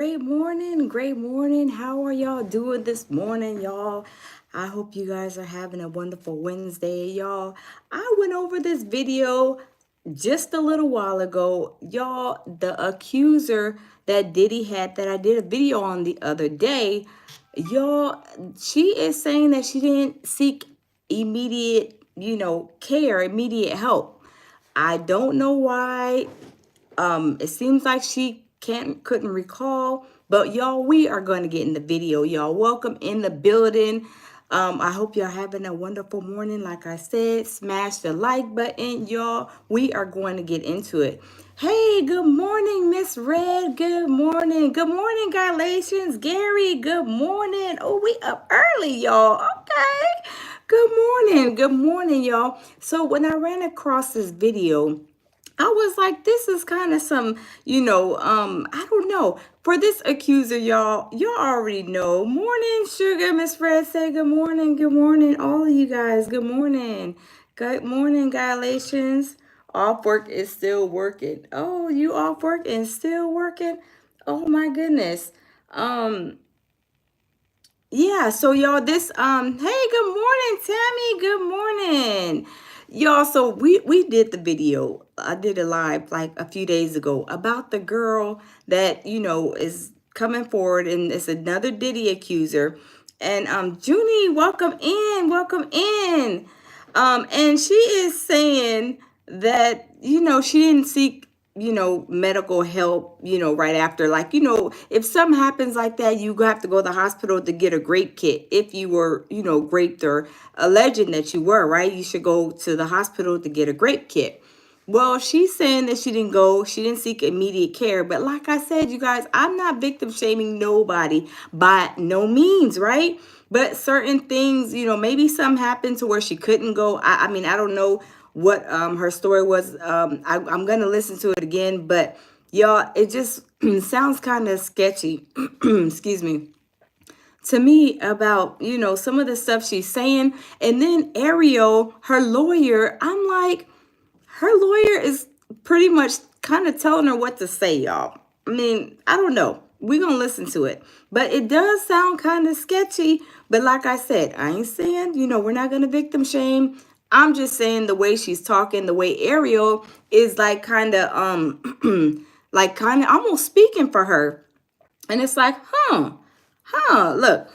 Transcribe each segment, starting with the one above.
Great morning, great morning. How are y'all doing this morning, y'all? I hope you guys are having a wonderful Wednesday, y'all. I went over this video just a little while ago, y'all. The accuser that Diddy had that I did a video on the other day, y'all, she is saying that she didn't seek immediate, care, immediate help. I don't know why. It seems like she couldn't recall, but y'all, we are going to get in the video. Y'all, welcome in the building. I hope y'all having a wonderful morning. Like I said, smash the like button, y'all. We are going to get into it. Hey, good morning, Miss Red. Good morning. Good morning, Galatians. Gary, good morning. Oh, we up early, y'all. Okay. Good morning. Good morning, y'all. So when I ran across this video, I was like, this is kind of some, I don't know. For this accuser, y'all already know. Morning, Sugar. Miss Fred, say good morning. Good morning, all of you guys. Good morning. Good morning, Galatians. Off work is still working. Oh, you off work and still working? Oh my goodness. Um, yeah, so y'all, hey, good morning, Tammy. Good morning. Y'all, so we did the video. I did a live like a few days ago about the girl that, is coming forward, and it's another Diddy accuser. And Junie, welcome in, welcome in. And she is saying that, she didn't seek, medical help, right after. Like, if something happens like that, you have to go to the hospital to get a grape kit. If you were, raped or alleging that you were, right? You should go to the hospital to get a grape kit. Well, she's saying that she didn't go, she didn't seek immediate care. But like I said, you guys, I'm not victim shaming nobody by no means, right? But certain things, maybe something happened to where she couldn't go. I mean, I don't know what her story was. I'm going to listen to it again. But y'all, it just sounds kind of sketchy. Excuse me, to me about, some of the stuff she's saying. And then Ariel, her lawyer, I'm like, her lawyer is pretty much kind of telling her what to say, y'all. I mean, I don't know. We're going to listen to it. But it does sound kind of sketchy. But like I said, I ain't saying, we're not going to victim shame. I'm just saying the way she's talking, the way Ariel is like kind of, like kind of almost speaking for her. And it's like, look,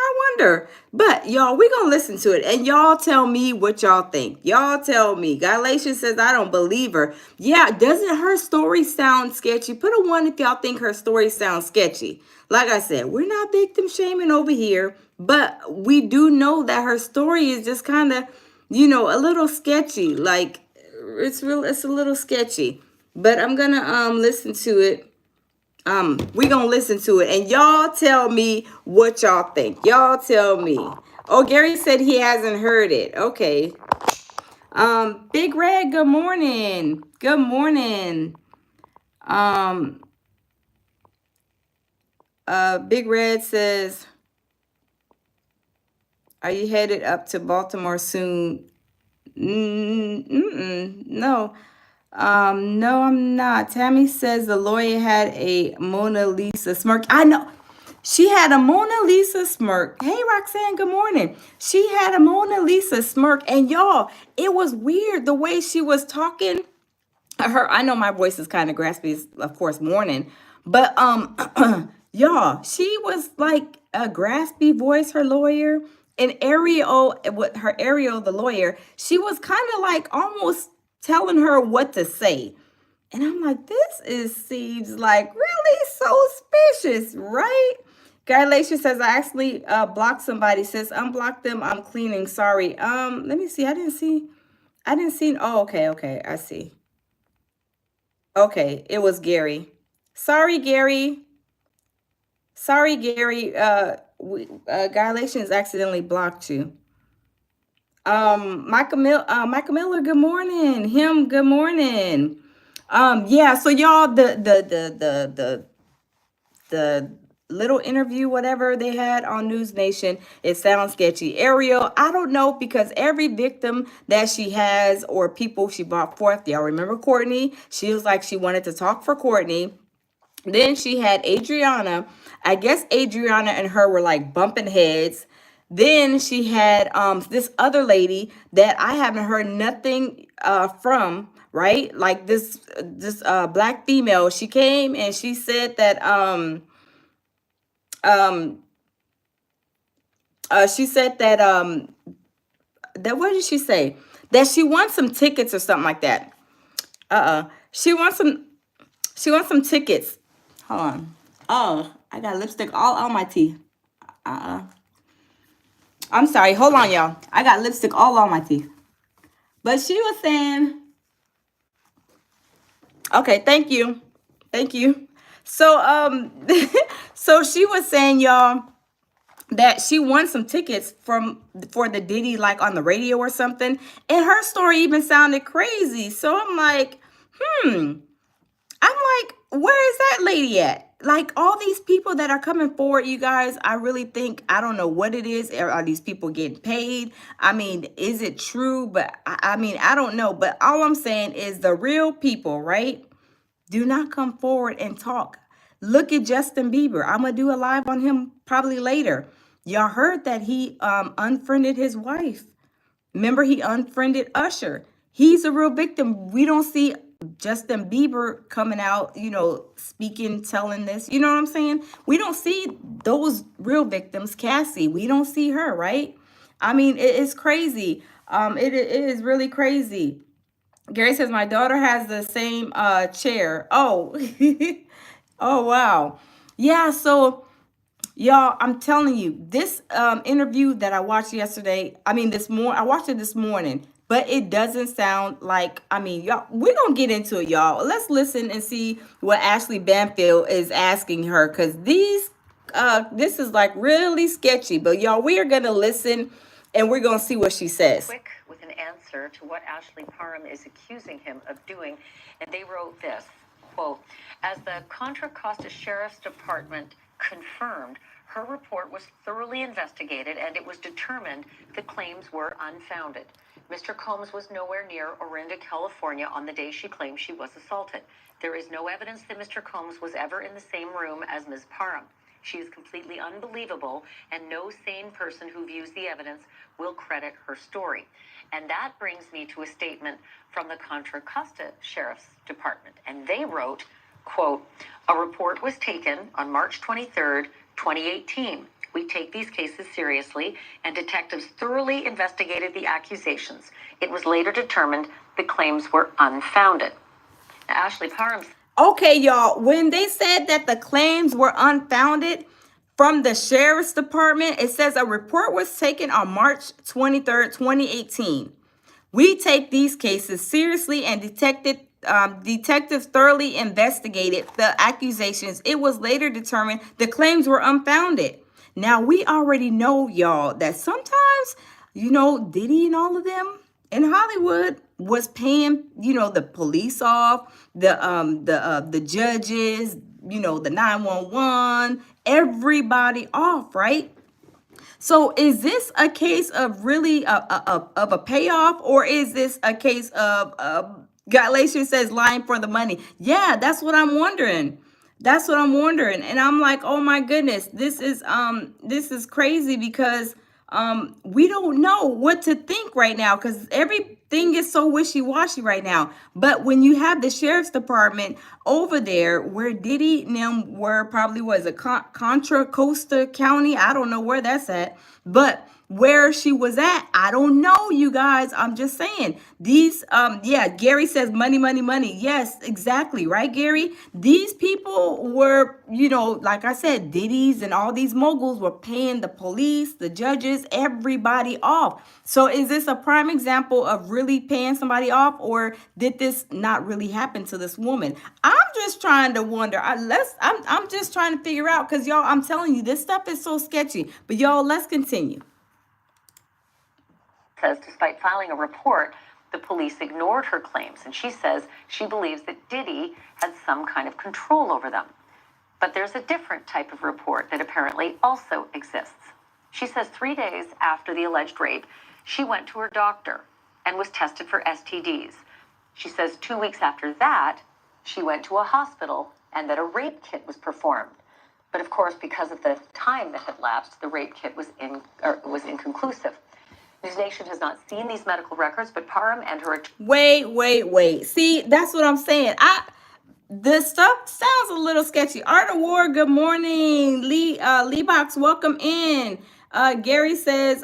I wonder. But y'all, we gonna listen to it. And y'all tell me what y'all think. Y'all tell me. Galatians says, I don't believe her. Yeah, doesn't her story sound sketchy? Put a 1 if y'all think her story sounds sketchy. Like I said, we're not victim shaming over here. But we do know that her story is just kind of, a little sketchy. Like, it's a little sketchy. But I'm gonna listen to it. We gonna listen to it, and y'all tell me what y'all think. Y'all tell me. Oh, Gary said he hasn't heard it. Okay. Big Red, good morning. Good morning. Um, Big Red says, are you headed up to Baltimore soon? No. No, I'm not. Tammy says the lawyer had a Mona Lisa smirk. I know. She had a Mona Lisa smirk. Hey, Roxanne, good morning. She had a Mona Lisa smirk. And y'all, it was weird the way she was talking. I know my voice is kind of graspy, of course, morning. But y'all, she was like a graspy voice, her lawyer. And Ariel, with her Ariel, the lawyer, she was kind of like almost telling her what to say. And I'm like, seems like really suspicious, right? Galatians says, I actually blocked somebody. Says, unblock them. I'm cleaning. Sorry. Let me see. I didn't see. Oh, okay. I see. Okay, it was Gary. Sorry, Gary. Galatians accidentally blocked you. Michael Miller, good morning. Him, good morning. Yeah, so y'all, the little interview, whatever they had on News Nation, it sounds sketchy. Ariel, I don't know, because every victim that she has or people she brought forth, y'all remember Courtney? She was like, she wanted to talk for Courtney. Then she had Adriana. I guess Adriana and her were like bumping heads. Then she had this other lady that I haven't heard nothing from, right? Like this black female. She came and she said that um she said that what did she say? That she wants some tickets or something like that. She wants some tickets. Hold on. Oh, I got lipstick all on my teeth. I'm sorry. Hold on, y'all. I got lipstick all on my teeth. But she was saying, okay, thank you. Thank you. So so she was saying, y'all, that she won some tickets for the Diddy like on the radio or something. And her story even sounded crazy. So I'm like, where is that lady at? Like all these people that are coming forward, you guys, I really think, I don't know what it is. Are these people getting paid? I mean, is it true? But I mean, I don't know. But all I'm saying is the real people, right? Do not come forward and talk. Look at Justin Bieber. I'm going to do a live on him probably later. Y'all heard that he unfriended his wife. Remember, he unfriended Usher. He's a real victim. We don't see Justin Bieber coming out, speaking, telling this. You know what I'm saying? We don't see those real victims. Cassie, we don't see her, right? I mean, it's crazy. It is really crazy. Gary says my daughter has the same chair. Oh, oh wow, yeah. So y'all, I'm telling you, this interview that I watched yesterday, I mean, I watched it this morning, but it doesn't sound like, I mean, y'all, we're going to get into it, y'all. Let's listen and see what Ashley Banfield is asking her, because this is like really sketchy, but y'all, we are going to listen and we're going to see what she says. Quick with an answer to what Ashley Parham is accusing him of doing, and they wrote this, quote, as the Contra Costa Sheriff's Department confirmed, her report was thoroughly investigated and it was determined the claims were unfounded. Mr. Combs was nowhere near Orinda, California on the day she claimed she was assaulted. There is no evidence that Mr. Combs was ever in the same room as Ms. Parham. She is completely unbelievable, and no sane person who views the evidence will credit her story. And that brings me to a statement from the Contra Costa Sheriff's Department. And they wrote, quote, a report was taken on March 23rd, 2018. We take these cases seriously, and detectives thoroughly investigated the accusations. It was later determined the claims were unfounded. Now, Ashley Parham. Okay, y'all, when they said that the claims were unfounded from the sheriff's department, it says a report was taken on March 23rd, 2018. We take these cases seriously and detectives thoroughly investigated the accusations. It was later determined the claims were unfounded. Now, we already know, y'all, that sometimes, Diddy and all of them in Hollywood was paying, the police off, the judges, the 911, everybody off, right? So is this a case of really of a payoff, or is this a case of Galatians says lying for the money? Yeah, that's what I'm wondering. That's what I'm wondering. And I'm like, oh my goodness, this is crazy because we don't know what to think right now because everything is so wishy-washy right now. But when you have the sheriff's department over there where Diddy and them were probably was a Contra Costa County, I don't know where that's at, but where she was at, I don't know, you guys. I'm just saying these yeah, Gary says money, money, money. Yes, exactly, right, Gary? These people were, like I said, Diddy's and all these moguls were paying the police, the judges, everybody off. So is this a prime example of really paying somebody off, or did this not really happen to this woman? I'm just trying to wonder. I'm just trying to figure out, because y'all, I'm telling you, this stuff is so sketchy. But y'all, let's continue. Says despite filing a report, the police ignored her claims, and she says she believes that Diddy had some kind of control over them. But there's a different type of report that apparently also exists. She says 3 days after the alleged rape, she went to her doctor and was tested for STDs. She says 2 weeks after that, she went to a hospital and that a rape kit was performed. But of course, because of the time that had lapsed, the rape kit was inconclusive. News Nation has not seen these medical records, but Parham and her... Wait. See, that's what I'm saying. This stuff sounds a little sketchy. Art Award, good morning. Lee Box, welcome in. Gary says,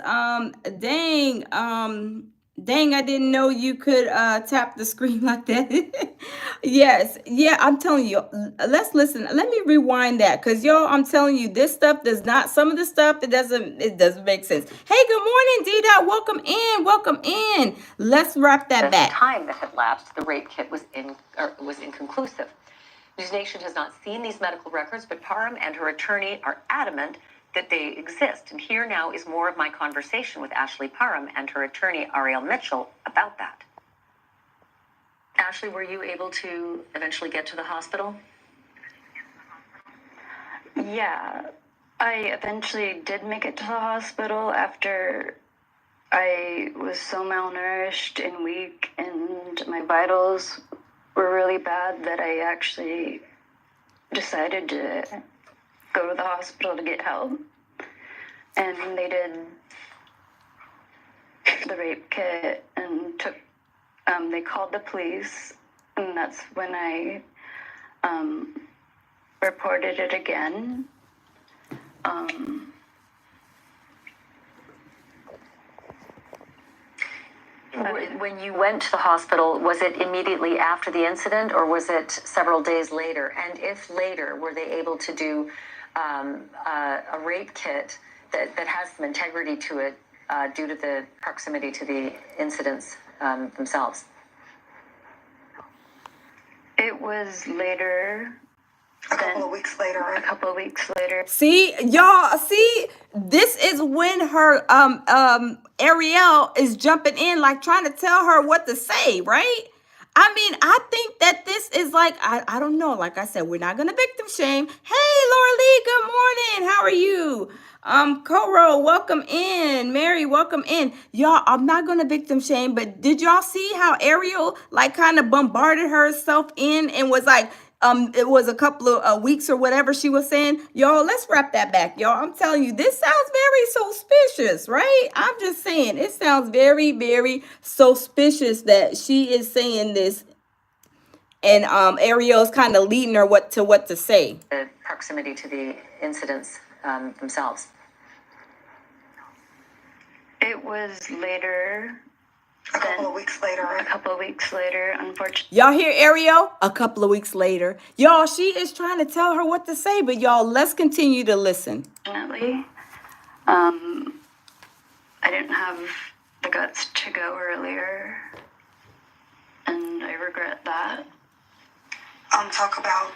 dang, I didn't know you could tap the screen like that. Yes, yeah, I'm telling you. Let's listen. Let me rewind that, because y'all, I'm telling you, this stuff does not. Some of the stuff it doesn't make sense. Hey, good morning, D-Dot. Welcome in. Let's wrap that back. The time that had lapsed, the rape kit was inconclusive. News Nation has not seen these medical records, but Parham and her attorney are adamant that they exist. And here now is more of my conversation with Ashley Parham and her attorney, Ariel Mitchell, about that. Ashley, were you able to eventually get to the hospital? Yeah, I eventually did make it to the hospital after I was so malnourished and weak, and my vitals were really bad that I actually decided to go to the hospital to get help. And they did the rape kit and they called the police, and that's when I reported it again. When you went to the hospital, was it immediately after the incident, or was it several days later? And if later, were they able to do a rape kit that has some integrity to it due to the proximity to the incidents themselves? It was later. A couple of weeks later. See, y'all, this is when her Ariel is jumping in, like trying to tell her what to say, right? I mean, I think that this is like, I don't know. Like I said, we're not gonna victim shame. Hey, Laura Lee, good morning. How are you? Coro, welcome in. Mary, welcome in. Y'all, I'm not gonna victim shame, but did y'all see how Ariel like kind of bombarded herself in and was like, it was a couple of weeks or whatever she was saying. Y'all, let's wrap that back, y'all. I'm telling you, this sounds very suspicious, right? I'm just saying, it sounds very, very suspicious that she is saying this, and Ariel's kind of leading her what to say. The proximity to the incidents themselves. It was later. A couple of weeks later, Unfortunately. Y'all hear Ariel? A couple of weeks later. Y'all, she is trying to tell her what to say, but y'all, let's continue to listen. I didn't have the guts to go earlier, and I regret that. Talk about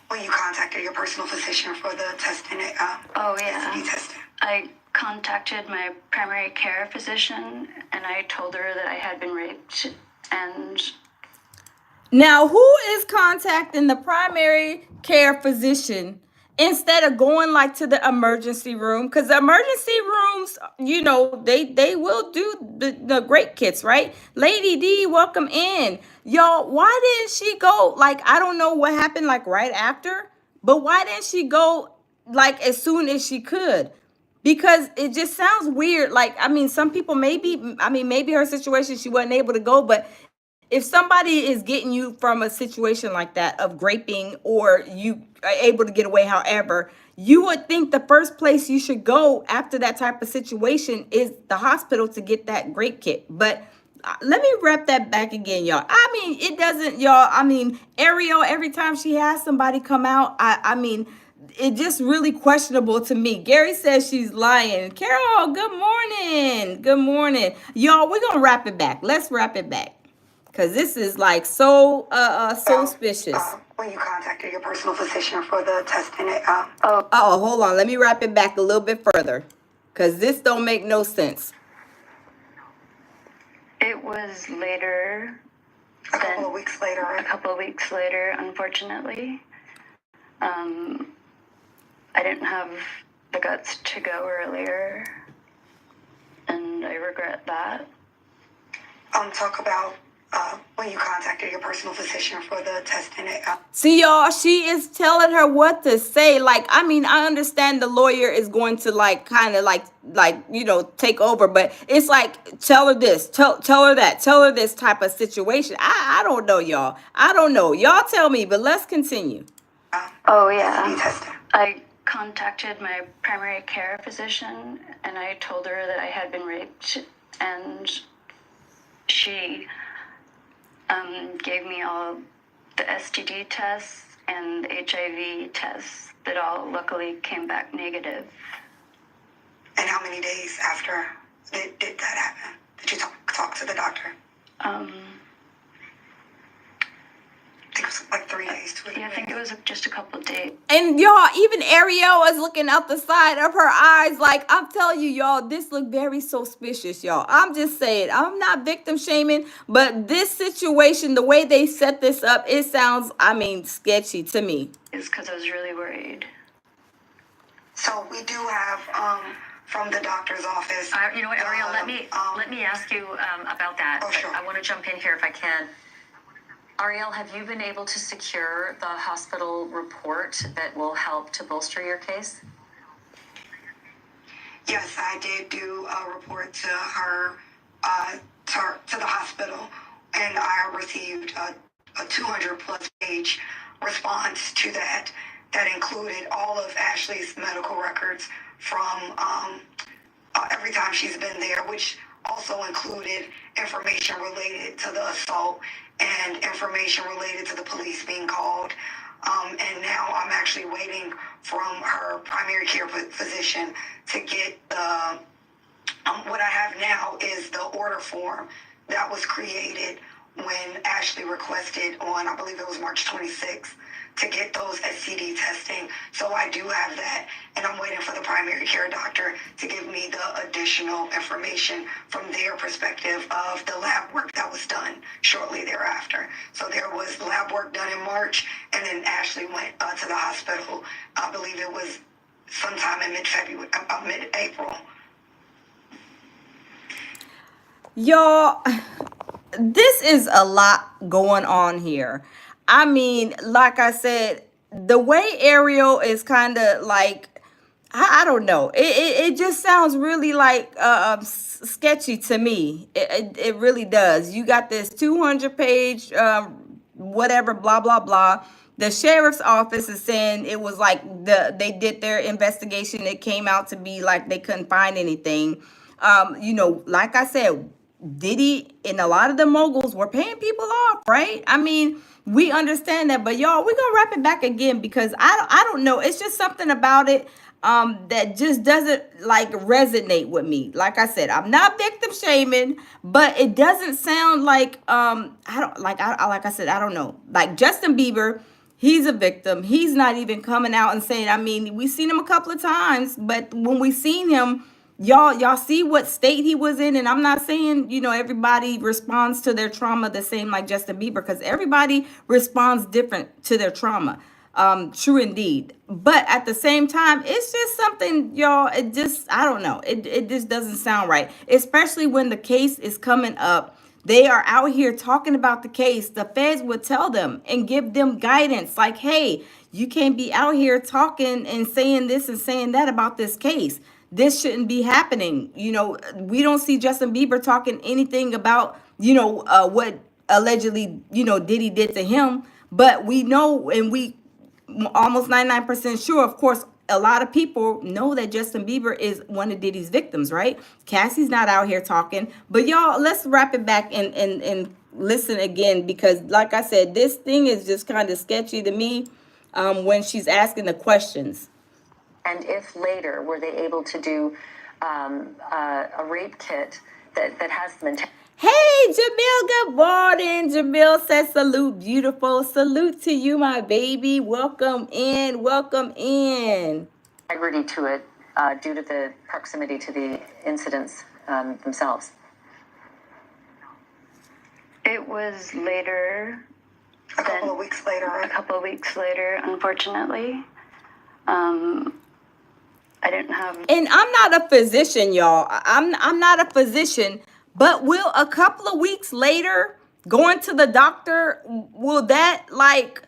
when you contacted your personal physician for the testing. STD testing. I contacted my primary care physician, and I told her that I had been raped. And now, who is contacting the primary care physician instead of going like to the emergency room? Because the emergency rooms, you know, they will do the great kits, right? Lady D, welcome in. Y'all, why didn't she go, like, I don't know what happened, like, right after, but why didn't she go, like, as soon as she could? Because it just sounds weird. Like, I mean, some people maybe her situation, she wasn't able to go, but if somebody is getting you from a situation like that of graping, or you are able to get away, however, you would think the first place you should go after that type of situation is the hospital to get that grape kit. But let me wrap that back again, y'all. I mean, it doesn't, y'all. I mean, Ariel, every time she has somebody come out, I mean, it just really questionable to me. Gary says she's lying. Carol, good morning. Good morning. Y'all, we're going to wrap it back. Let's wrap it back, because this is like so suspicious. When you contacted your personal physician for the testing. Hold on. Let me wrap it back a little bit further, because this don't make no sense. it was later. A couple of weeks later, Unfortunately. I didn't have the guts to go earlier, and I regret that. Talk about when you contacted your personal physician for the testing. See, y'all, she is telling her what to say. Like, I mean, I understand the lawyer is going to like kind of like take over, but it's like tell her this, tell her that, tell her this type of situation. I don't know, y'all. I don't know. Y'all tell me, but let's continue. Oh yeah. I contacted my primary care physician and I told her that I had been raped, and she gave me all the STD tests and the HIV tests that all luckily came back negative. And how many days after did that happen? Did you talk to the doctor? I think it was like 3 days. Yeah, I think it was just a couple of days. And y'all, even Ariel is looking out the side of her eyes. Like, I'm telling you, y'all, this looked very suspicious, y'all. I'm just saying, I'm not victim shaming, but this situation, the way they set this up, it sounds, I mean, sketchy to me. It's because I was really worried. So we do have from the doctor's office. You know what, Ariel, let me ask you about that. Oh, sure. I want to jump in here if I can. Ariel, have you been able to secure the hospital report that will help to bolster your case? Yes, I did do a report to her, to the hospital, and I received a 200-plus page response to that included all of Ashley's medical records from every time she's been there, which also included information related to the assault and information related to the police being called. And now I'm actually waiting from her primary care physician to get the, what I have now is the order form that was created when Ashley requested on, I believe it was March 26th, to get those STD testing. So I do have that, and I'm waiting for the primary care doctor to give me the additional information from their perspective of the lab work that was done shortly thereafter. So there was lab work done in March, and then Ashley went to the hospital. I believe it was sometime in mid-April. Y'all, this is a lot going on here. I mean, like I said, the way Ariel is kind of like, I don't know. It just sounds really like sketchy to me. It really does. You got this 200-page whatever, blah, blah, blah. The sheriff's office is saying it was like they did their investigation. It came out to be like they couldn't find anything. Like I said, Diddy and a lot of the moguls were paying people off, right? I mean, we understand that, but y'all, we're gonna wrap it back again because I don't know. It's just something about it that just doesn't like resonate with me. Like I said, I'm not victim shaming, but it doesn't sound like like I said, I don't know. Like Justin Bieber, he's a victim. He's not even coming out and saying, I mean, we've seen him a couple of times, but when we seen him, y'all see what state he was in. And I'm not saying, everybody responds to their trauma the same like Justin Bieber, because everybody responds different to their trauma. True indeed. But at the same time, it's just something, y'all, it just, I don't know. It just doesn't sound right, especially when the case is coming up. They are out here talking about the case. The feds would tell them and give them guidance like, hey, you can't be out here talking and saying this and saying that about this case. This shouldn't be happening. We don't see Justin Bieber talking anything about, what allegedly, Diddy did to him. But we know, and we almost 99% sure, of course, a lot of people know that Justin Bieber is one of Diddy's victims, right? Cassie's not out here talking. But y'all, let's wrap it back and listen again, because like I said, this thing is just kind of sketchy to me when she's asking the questions. And if later were they able to do a rape kit that has them in. Hey, Jamil, good morning. Jamil says salute, beautiful. Salute to you, my baby. Welcome in, welcome in. Integrity to it due to the proximity to the incidents themselves. It was later. A couple of weeks later, right? A couple of weeks later, unfortunately. I didn't have. And I'm not a physician, y'all. I'm not a physician, but will a couple of weeks later going to the doctor, will that like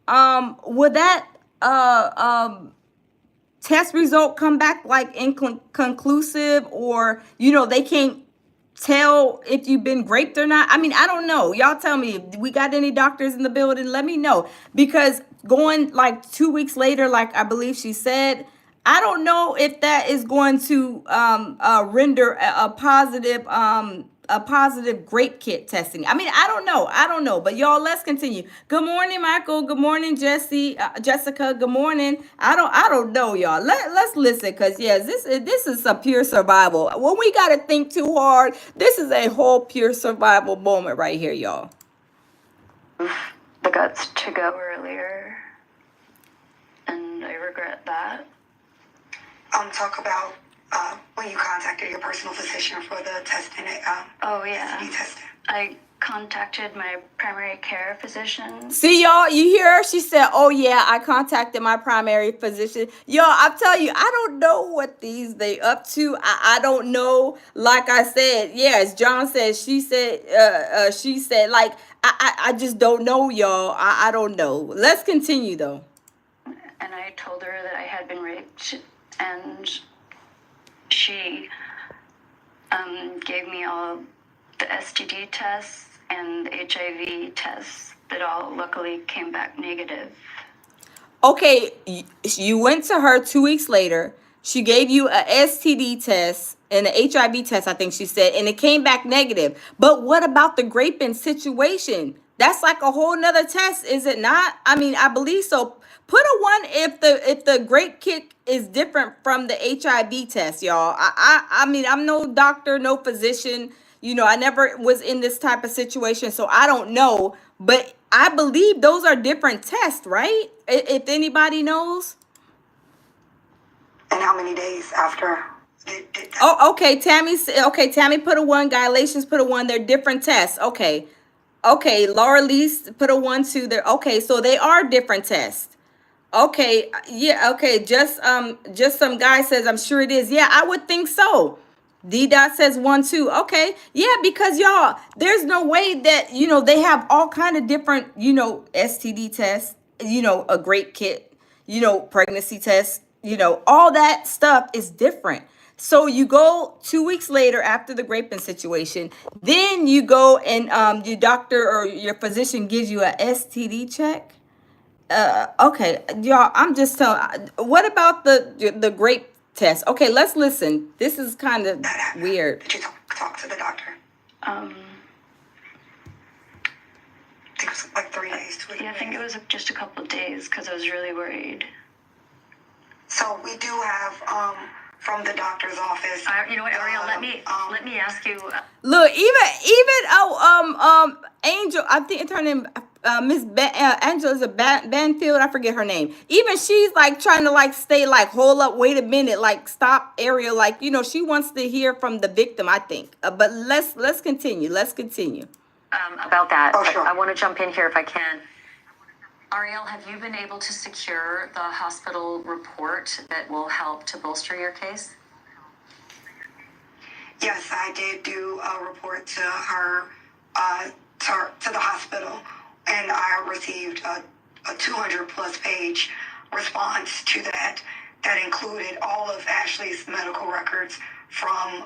will that test result come back like inconclusive, or they can't tell if you've been raped or not? I mean, I don't know. Y'all tell me, if we got any doctors in the building, let me know. Because going like 2 weeks later, like I believe she said, I don't know if that is going to render a positive grape kit testing. I mean, I don't know. But y'all, let's continue. Good morning, Michael. Good morning, Jessica. Good morning. I don't know, y'all. Let's listen, because yes, this is a pure survival. When we gotta think too hard, this is a whole pure survival moment right here, y'all. The guts to go earlier, and I regret that. Talk about when you contacted your personal physician for the testing. Oh yeah, STD testing. I contacted my primary care physician. See, y'all, you hear her? She said, oh yeah, I contacted my primary physician. Y'all, I'm telling you, I don't know what they up to. I don't know. Like I said, yes, John said, she said, like, I just don't know, y'all. I don't know. Let's continue though. And I told her that I had been raped, and she gave me all the STD tests and the HIV tests that all luckily came back negative. Okay, you went to her 2 weeks later. She gave you a STD test and an HIV test, I think she said, and it came back negative. But what about the graping situation? That's like a whole nother test, is it not? I mean, I believe so. Put a one if the grape kit is different from the HIV test, y'all. I mean, I'm no doctor, no physician. I never was in this type of situation, so I don't know. But I believe those are different tests, right? If anybody knows. And how many days after? Oh, okay. Tammy put a one. Galatians put a one. They're different tests. Okay. Okay. Laura Lee's put a one too. There. Okay. So they are different tests. Okay, yeah, okay. Just some guy says, I'm sure it is. Yeah, I would think so. D dot says one, two. Okay, yeah, because y'all, there's no way that they have all kind of different STD tests. A grape kit. Pregnancy tests. All that stuff is different. So you go 2 weeks later after the graping situation, then you go and your doctor or your physician gives you a STD check. Okay, y'all, I'm just telling. What about the grape test? Okay, let's listen. This is kind of that happened? weird. Did you talk to the doctor? I think it was like 3 days. Yeah, I think it was just a couple of days because I was really worried. So we do have from the doctor's office. You know what, Ariel? Let me ask you. Look, Angel. I think it's her name. Miss Angela Banfield. I forget her name. Even she's like trying to like stay like, hold up, wait a minute, like stop, Ariel. Like she wants to hear from the victim. I think. But let's continue. Let's continue. About that. Oh, sure. I want to jump in here if I can. Ariel, have you been able to secure the hospital report that will help to bolster your case? Yes, I did do a report to her, to the hospital, and I received a 200 plus page response to that. That included all of Ashley's medical records from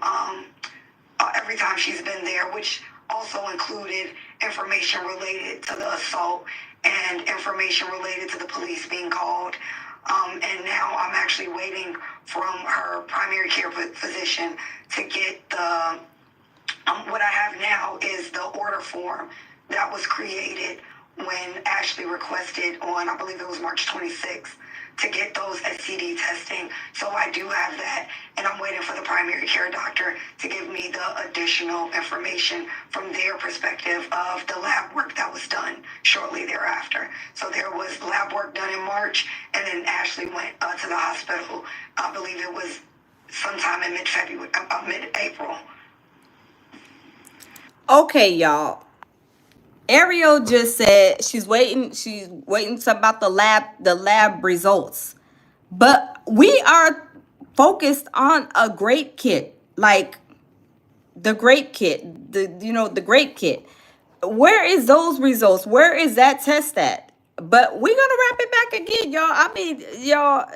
every time she's been there, which also included information related to the assault and information related to the police being called. And now I'm actually waiting from her primary care physician to get the, what I have now is the order form that was created when Ashley requested on, I believe it was March 26th, to get those STD testing. So I do have that, and I'm waiting for the primary care doctor to give me the additional information from their perspective of the lab work that was done shortly thereafter. So there was lab work done in March, and then Ashley went to the hospital. I believe it was sometime in mid-February, mid-April. Okay, y'all. Ariel just said she's waiting about the lab results. But we are focused on a grape kit, like the grape kit, the grape kit. Where is those results? Where is that test at? But we're gonna wrap it back again, y'all. I mean, y'all,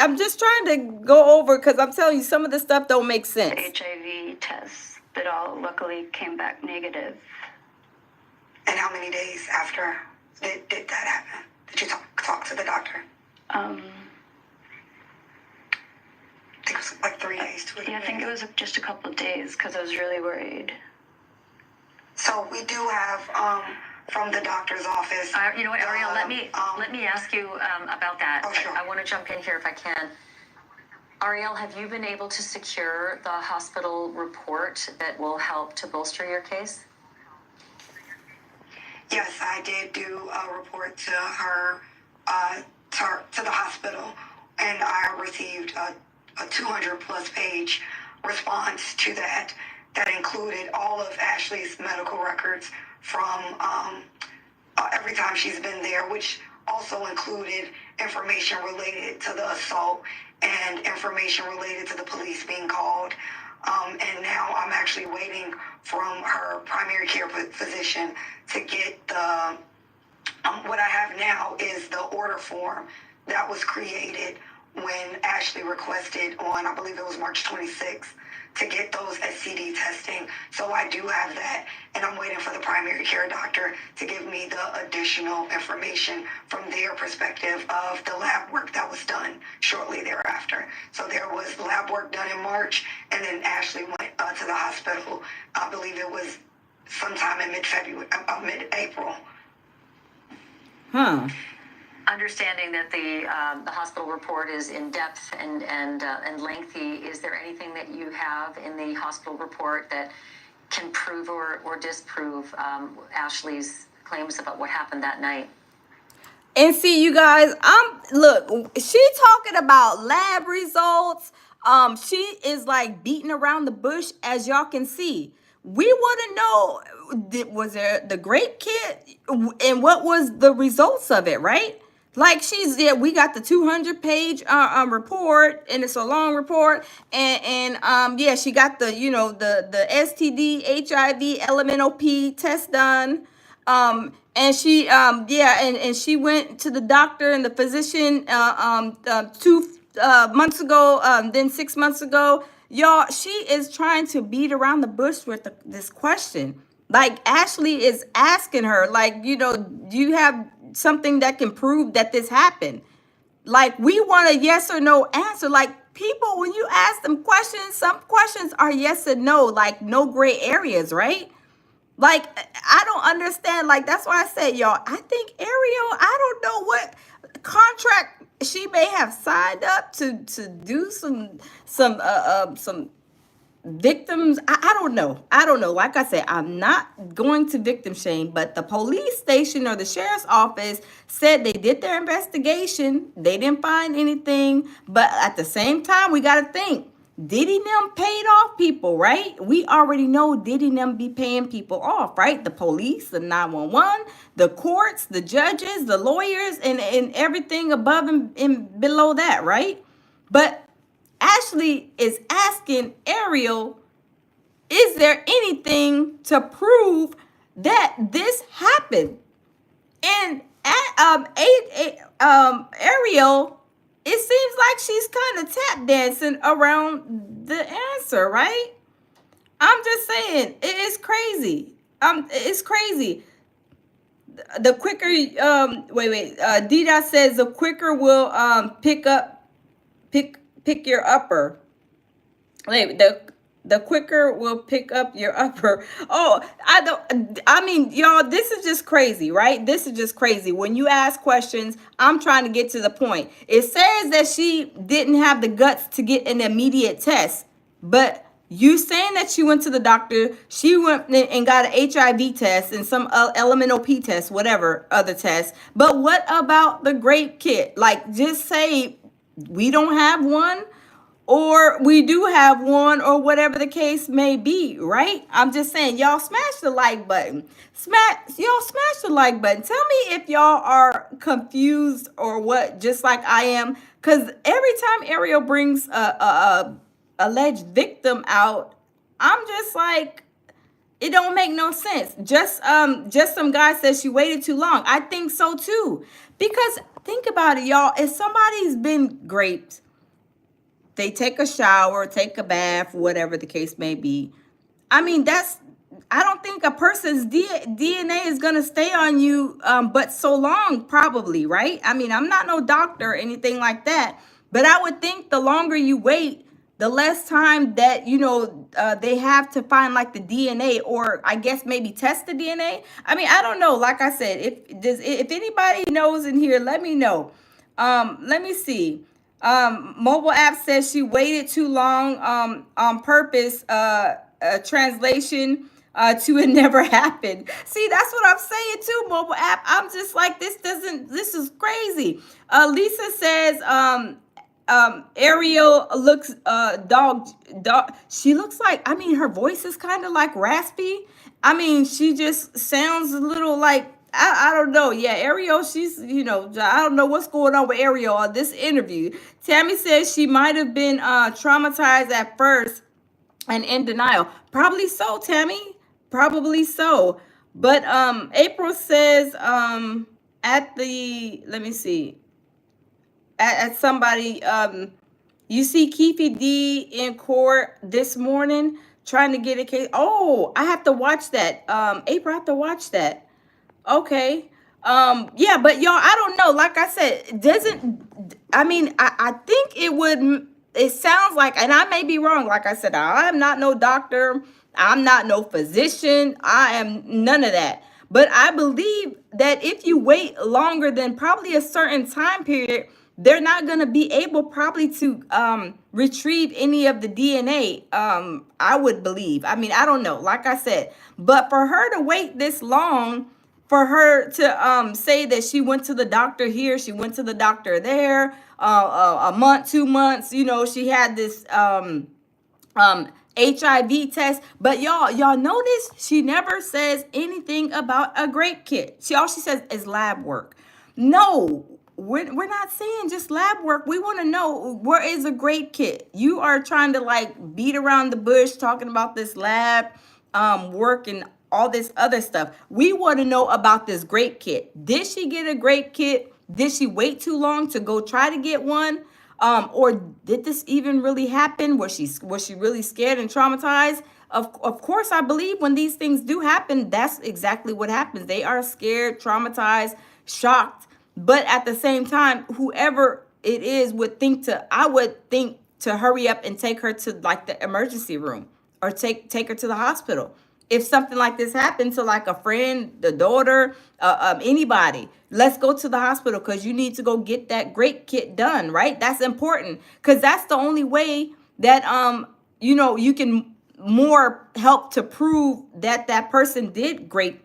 I'm just trying to go over because I'm telling you some of this stuff don't make sense. HIV tests that all luckily came back negative. And how many days after did that happen? Did you talk to the doctor? I think it was like 3 days, 2 or 3 days. Yeah, I think it was just a couple of days because I was really worried. So we do have from the doctor's office. You know what, Ariel? Let me ask you about that. Oh, sure. I want to jump in here if I can. Ariel, have you been able to secure the hospital report that will help to bolster your case? Yes, I did do a report to her, to the hospital, and I received a 200 plus page response to that included all of Ashley's medical records from every time she's been there, which also included information related to the assault and information related to the police being called. And now I'm actually waiting from her primary care physician to get the, what I have now is the order form that was created when Ashley requested on, I believe it was March 26th, to get those STD testing. So I do have that, and I'm waiting for the primary care doctor to give me the additional information from their perspective of the lab work that was done shortly thereafter. So there was lab work done in March, and then Ashley went to the hospital. I believe it was sometime in mid-April. Huh. Understanding that the hospital report is in depth and lengthy, is there anything that you have in the hospital report that can prove or disprove Ashley's claims about what happened that night? And see, you guys, look, she talking about lab results. She is like beating around the bush, as y'all can see. We want to know, was there the grape kit, and what was the results of it, right? Like we got the 200-page report, and it's a long report, and yeah, she got the the STD, HIV, LMNOP test done. And she and she went to the doctor and the physician 2 months ago, then 6 months ago. Y'all, she is trying to beat around the bush with this question. Like Ashley is asking her, like, do you have something that can prove that this happened? Like, we want a yes or no answer. Like, people, when you ask them questions, some questions are yes and no, like no gray areas, right? Like, I don't understand. Like, that's why I said, y'all, I think Ariel, I don't know what contract she may have signed up to do some victims. I don't know. I don't know. Like I said, I'm not going to victim shame, but the police station or the sheriff's office said they did their investigation. They didn't find anything. But at the same time, we got to think, Diddy them paid off people, right? We already know Diddy them be paying people off, right? The police, the 911, the courts, the judges, the lawyers, and everything above and below that, right? But Ashley is asking Ariel, is there anything to prove that this happened? And Ariel, it seems like she's kind of tap dancing around the answer, right? I'm just saying, it is crazy. It's crazy. The quicker, Dida says the quicker will pick your upper. Wait, the quicker will pick up your upper. Oh, I mean, y'all, this is just crazy, right? This is just crazy. When you ask questions, I'm trying to get to the point. It says that she didn't have the guts to get an immediate test, but you saying that she went to the doctor, she went and got an HIV test and some LMNOP test, whatever other test. But what about the grape kit? Like, just say we don't have one, or we do have one, or whatever the case may be, right? I'm just saying, y'all smash the like button. Smash the like button. Tell me if y'all are confused or what, just like I am. Because every time Ariel brings a alleged victim out, I'm just like, It don't make no sense. Just some guy says she waited too long. I think so too. Because think about it, y'all. If somebody's been raped, they take a shower, take a bath, whatever the case may be. I mean, I don't think a person's DNA is going to stay on you, but so long, probably, right? I mean, I'm not no doctor or anything like that, but I would think the longer you wait, the less time that, they have to find like the DNA, or I guess maybe test the DNA. I mean, I don't know. Like I said, if anybody knows in here, let me know. Let me see. Mobile app says she waited too long on purpose. Translation to it never happened. See, that's what I'm saying too, mobile app. I'm just like, this is crazy. Lisa says, Ariel looks, dog, she looks like, I mean, her voice is kind of like raspy. I mean, she just sounds a little like, I don't know. Yeah, Ariel, she's, I don't know what's going on with Ariel on this interview. Tammy says she might have been traumatized at first and in denial. Probably so, Tammy. Probably so. But April says at the, let me see, at somebody, you see Keefe D in court this morning trying to get a case. Oh, I have to watch that. April, I have to watch that. Okay. Yeah, but y'all, I don't know. Like I said, I think it sounds like, and I may be wrong. Like I said, I'm not no doctor. I'm not no physician. I am none of that. But I believe that if you wait longer than probably a certain time period, they're not going to be able probably to retrieve any of the DNA. I would believe. I mean, I don't know. Like I said, but for her to wait this long, for her to say that she went to the doctor here, she went to the doctor there, a month, 2 months, she had this HIV test. But y'all notice she never says anything about a grape kit. All she says is lab work. No, we're not saying just lab work. We want to know, where is a grape kit? You are trying to like beat around the bush talking about this lab work and all this other stuff. We want to know about this grape kit. Did she get a grape kit? Did she wait too long to go try to get one? Or did this even really happen? Was she really scared and traumatized? Of course, I believe when these things do happen, that's exactly what happens. They are scared, traumatized, shocked. But at the same time, whoever it is I would think to hurry up and take her to like the emergency room, or take her to the hospital. If something like this happened to like a friend, the daughter, anybody, let's go to the hospital because you need to go get that grape kit done, right? That's important because that's the only way that, you can more help to prove that that person did grape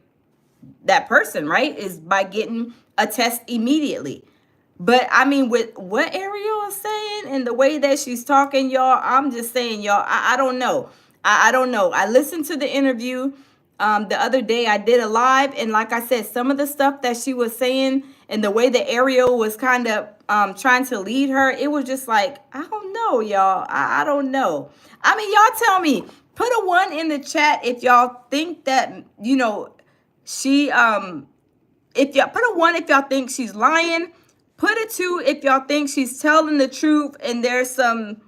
that person, right? Is by getting a test immediately. But I mean, with what Ariel is saying and the way that she's talking, y'all, I'm just saying, y'all, I don't know. I don't know. I listened to the interview the other day. I did a live, and like I said, some of the stuff that she was saying and the way that Ariel was kind of trying to lead her, it was just like, I don't know, y'all. I don't know. I mean, y'all tell me. Put a 1 in the chat if y'all think that, she if y'all put a 1 if y'all think she's lying. Put a 2 if y'all think she's telling the truth and there's some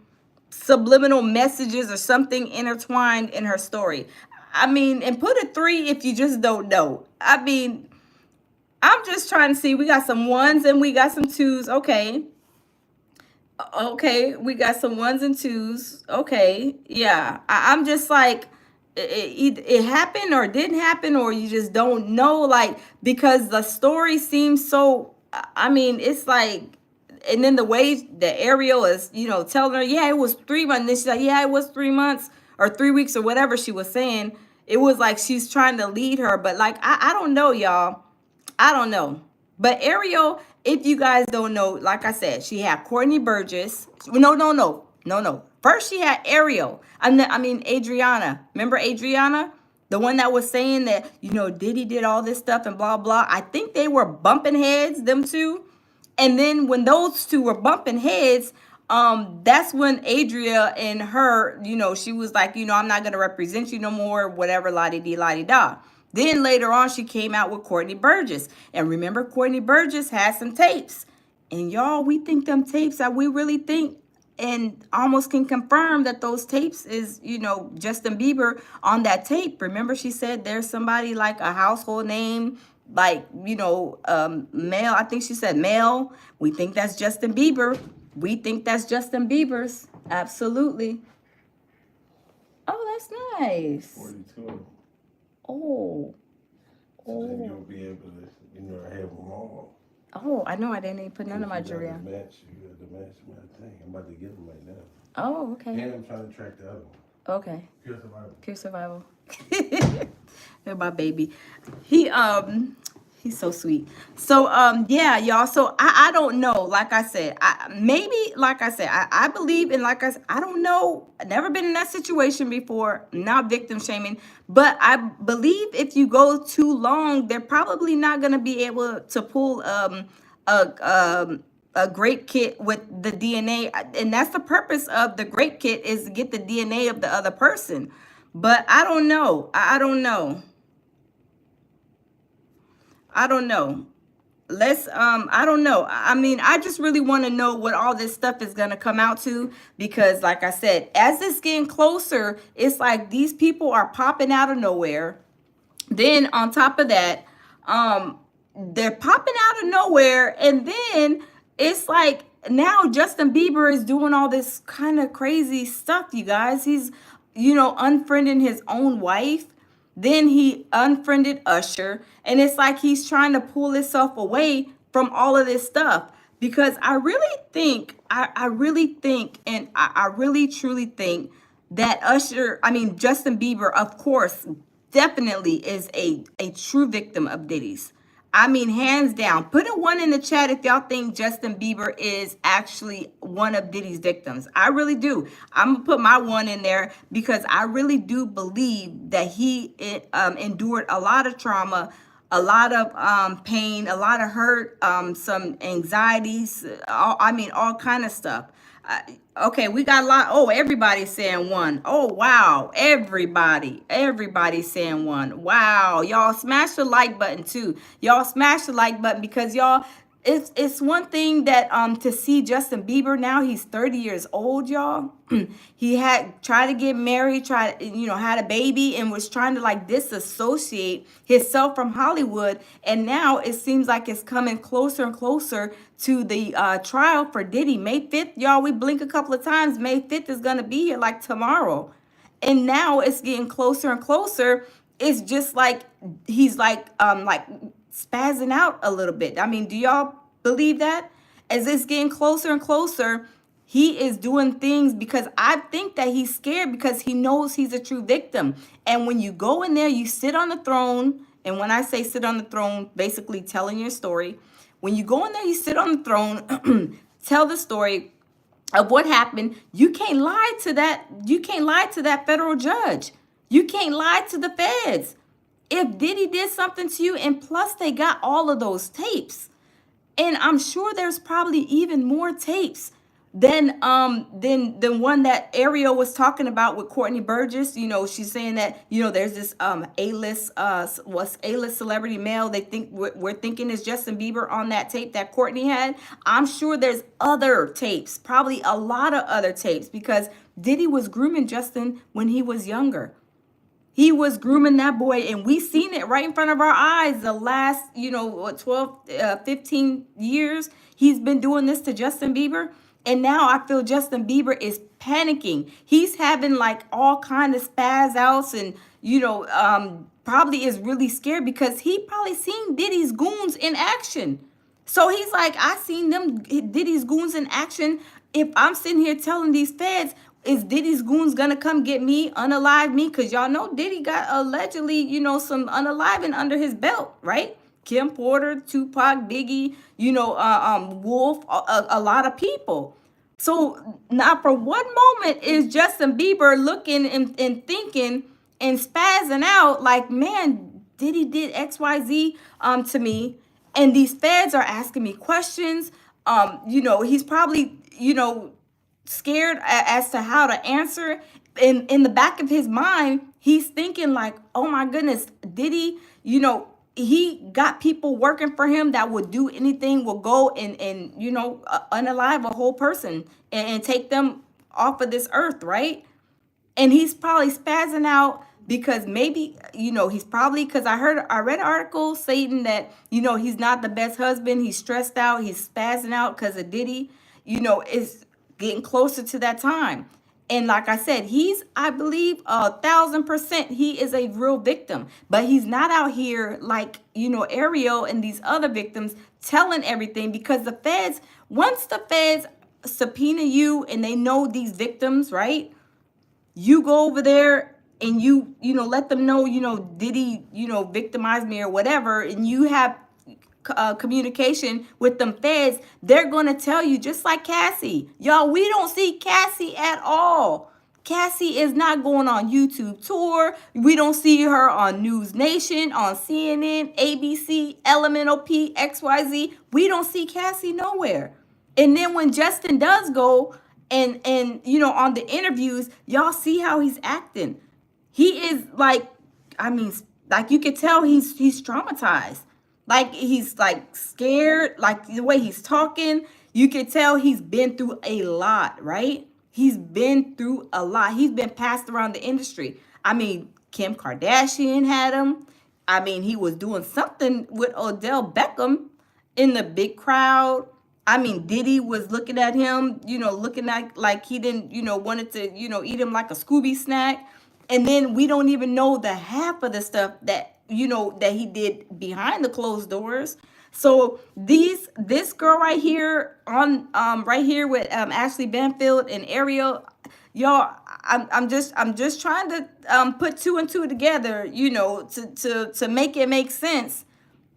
subliminal messages or something intertwined in her story. I mean, and put a 3 if you just don't know. I mean, I'm just trying to see. We got some 1s and we got some 2s. Okay, we got some 1s and 2s. Okay, yeah. I'm just like, it happened or didn't happen, or you just don't know, like, because the story seems so, I mean, it's like, and then the way that Ariel is, telling her, yeah, it was 3 months. And then she's like, yeah, it was 3 months or 3 weeks or whatever she was saying. It was like she's trying to lead her. But like, I don't know, y'all. I don't know. But Ariel, if you guys don't know, like I said, she had Courtney Burgess. No. First she had Ariel. I mean, Adriana. Remember Adriana? The one that was saying that, Diddy did all this stuff and blah, blah. I think they were bumping heads, them two. And then when those two were bumping heads, that's when Adria and her, she was like, I'm not gonna represent you no more, whatever, la di la di da. Then later on, she came out with Courtney Burgess, and remember, Courtney Burgess had some tapes, and y'all, we think them tapes that we really think and almost can confirm that those tapes is, Justin Bieber on that tape. Remember, she said there's somebody like a household name, like, male. I think she said male. We think that's Justin Bieber. We think that's Justin Bieber's. Absolutely. Oh, that's nice. 42. Oh. So then you'll be able to, have them all. Oh, I know I didn't even put none of my jewelry on. You got to match my thing. I'm about to get them right now. Oh, okay. And I'm trying to track the other one. Okay. Pure survival. Pure survival. They're my baby. He's so sweet. So yeah, y'all. So I don't know. Like I said, I believe in, like I said, I don't know. I've never been in that situation before. Not victim shaming, but I believe if you go too long, they're probably not gonna be able to pull a grape kit with the DNA, and that's the purpose of the grape kit, is to get the DNA of the other person. But I don't know. I don't know. I don't know. I don't know. I mean, I just really want to know what all this stuff is going to come out to, because like I said, as it's getting closer, it's like these people are popping out of nowhere. Then on top of that, they're popping out of nowhere, and then it's like now Justin Bieber is doing all this kind of crazy stuff, you guys. He's, unfriending his own wife. Then he unfriended Usher. And it's like he's trying to pull himself away from all of this stuff. Because I really think, I really think, and I really truly think that Justin Bieber, of course, definitely is a true victim of Diddy's. I mean, hands down. Put a 1 in the chat if y'all think Justin Bieber is actually one of Diddy's victims. I really do. I'm going to put my 1 in there, because I really do believe that he endured a lot of trauma, a lot of pain, a lot of hurt, some anxieties, all kind of stuff. Okay, we got a lot. Oh, everybody's saying 1. Oh, wow. Everybody's saying 1. Wow. Y'all smash the like button too. Y'all smash the like button, because y'all, it's one thing that to see Justin Bieber now. He's 30 years old, y'all. He had tried to get married, had a baby, and was trying to like disassociate himself from Hollywood. And now it seems like it's coming closer and closer to the trial for Diddy. May 5th, y'all, we blink a couple of times. May 5th is going to be here like tomorrow. And now it's getting closer and closer. It's just like he's like spazzing out a little bit. I mean, do y'all believe that? As it's getting closer and closer, he is doing things, because I think that he's scared, because he knows he's a true victim. And when you go in there, you sit on the throne. And when I say sit on the throne, basically telling your story. When you go in there, you sit on the throne, tell the story of what happened. You can't lie to that. You can't lie to that federal judge. You can't lie to the feds. If Diddy did something to you, and plus they got all of those tapes, and I'm sure there's probably even more tapes than one that Ariel was talking about with Courtney Burgess. She's saying that there's this A-list A-list celebrity male they think we're thinking is Justin Bieber on that tape that Courtney had. I'm sure there's other tapes, probably a lot of other tapes, because Diddy was grooming Justin when he was younger. He was grooming that boy, and we seen it right in front of our eyes the last 12 15 years. He's been doing this to Justin Bieber. And now I feel Justin Bieber is panicking. He's having like all kind of spaz outs, and probably is really scared, because he probably seen Diddy's goons in action. So he's like, I seen them Diddy's goons in action. If I'm sitting here telling these feds, is Diddy's goons gonna come get me, unalive me? Because y'all know Diddy got allegedly, some unaliving under his belt, right? Kim Porter, Tupac, Biggie, Wolf, a lot of people. So not for one moment is Justin Bieber looking and thinking and spazzing out like, man, Diddy did XYZ to me, and these feds are asking me questions. He's probably, scared as to how to answer. In the back of his mind, he's thinking like, oh my goodness, Diddy, he got people working for him that would do anything, will go and unalive a whole person and take them off of this earth, right? And he's probably spazzing out because maybe he's probably, because I read an article saying that he's not the best husband. He's stressed out, he's spazzing out because of Diddy. It's getting closer to that time. And like I said, he's, I believe, 1,000% he is a real victim, but he's not out here like Ariel and these other victims telling everything, because the feds, once the feds subpoena you and they know these victims, right? You go over there and let them know, did he, victimize me or whatever, and you have communication with them feds, they're going to tell you, just like Cassie. Y'all, we don't see Cassie at all. Cassie is not going on YouTube tour. We don't see her on News Nation, on CNN, ABC, LMNOP, XYZ. We don't see Cassie nowhere. And then when Justin does go and on the interviews, y'all see how he's acting. He is like, I mean, like you could tell he's traumatized. Like he's like scared, like the way he's talking, you could tell he's been through a lot, right? He's been through a lot. He's been passed around the industry. I mean, Kim Kardashian had him. I mean, he was doing something with Odell Beckham in the big crowd. I mean, Diddy was looking at him, looking at like he didn't, wanted to, eat him like a Scooby snack. And then we don't even know the half of the stuff that, that he did behind the closed doors. So this girl right here on right here with Ashley Banfield and Ariel, y'all, I'm just trying to put two and two together, to make it make sense.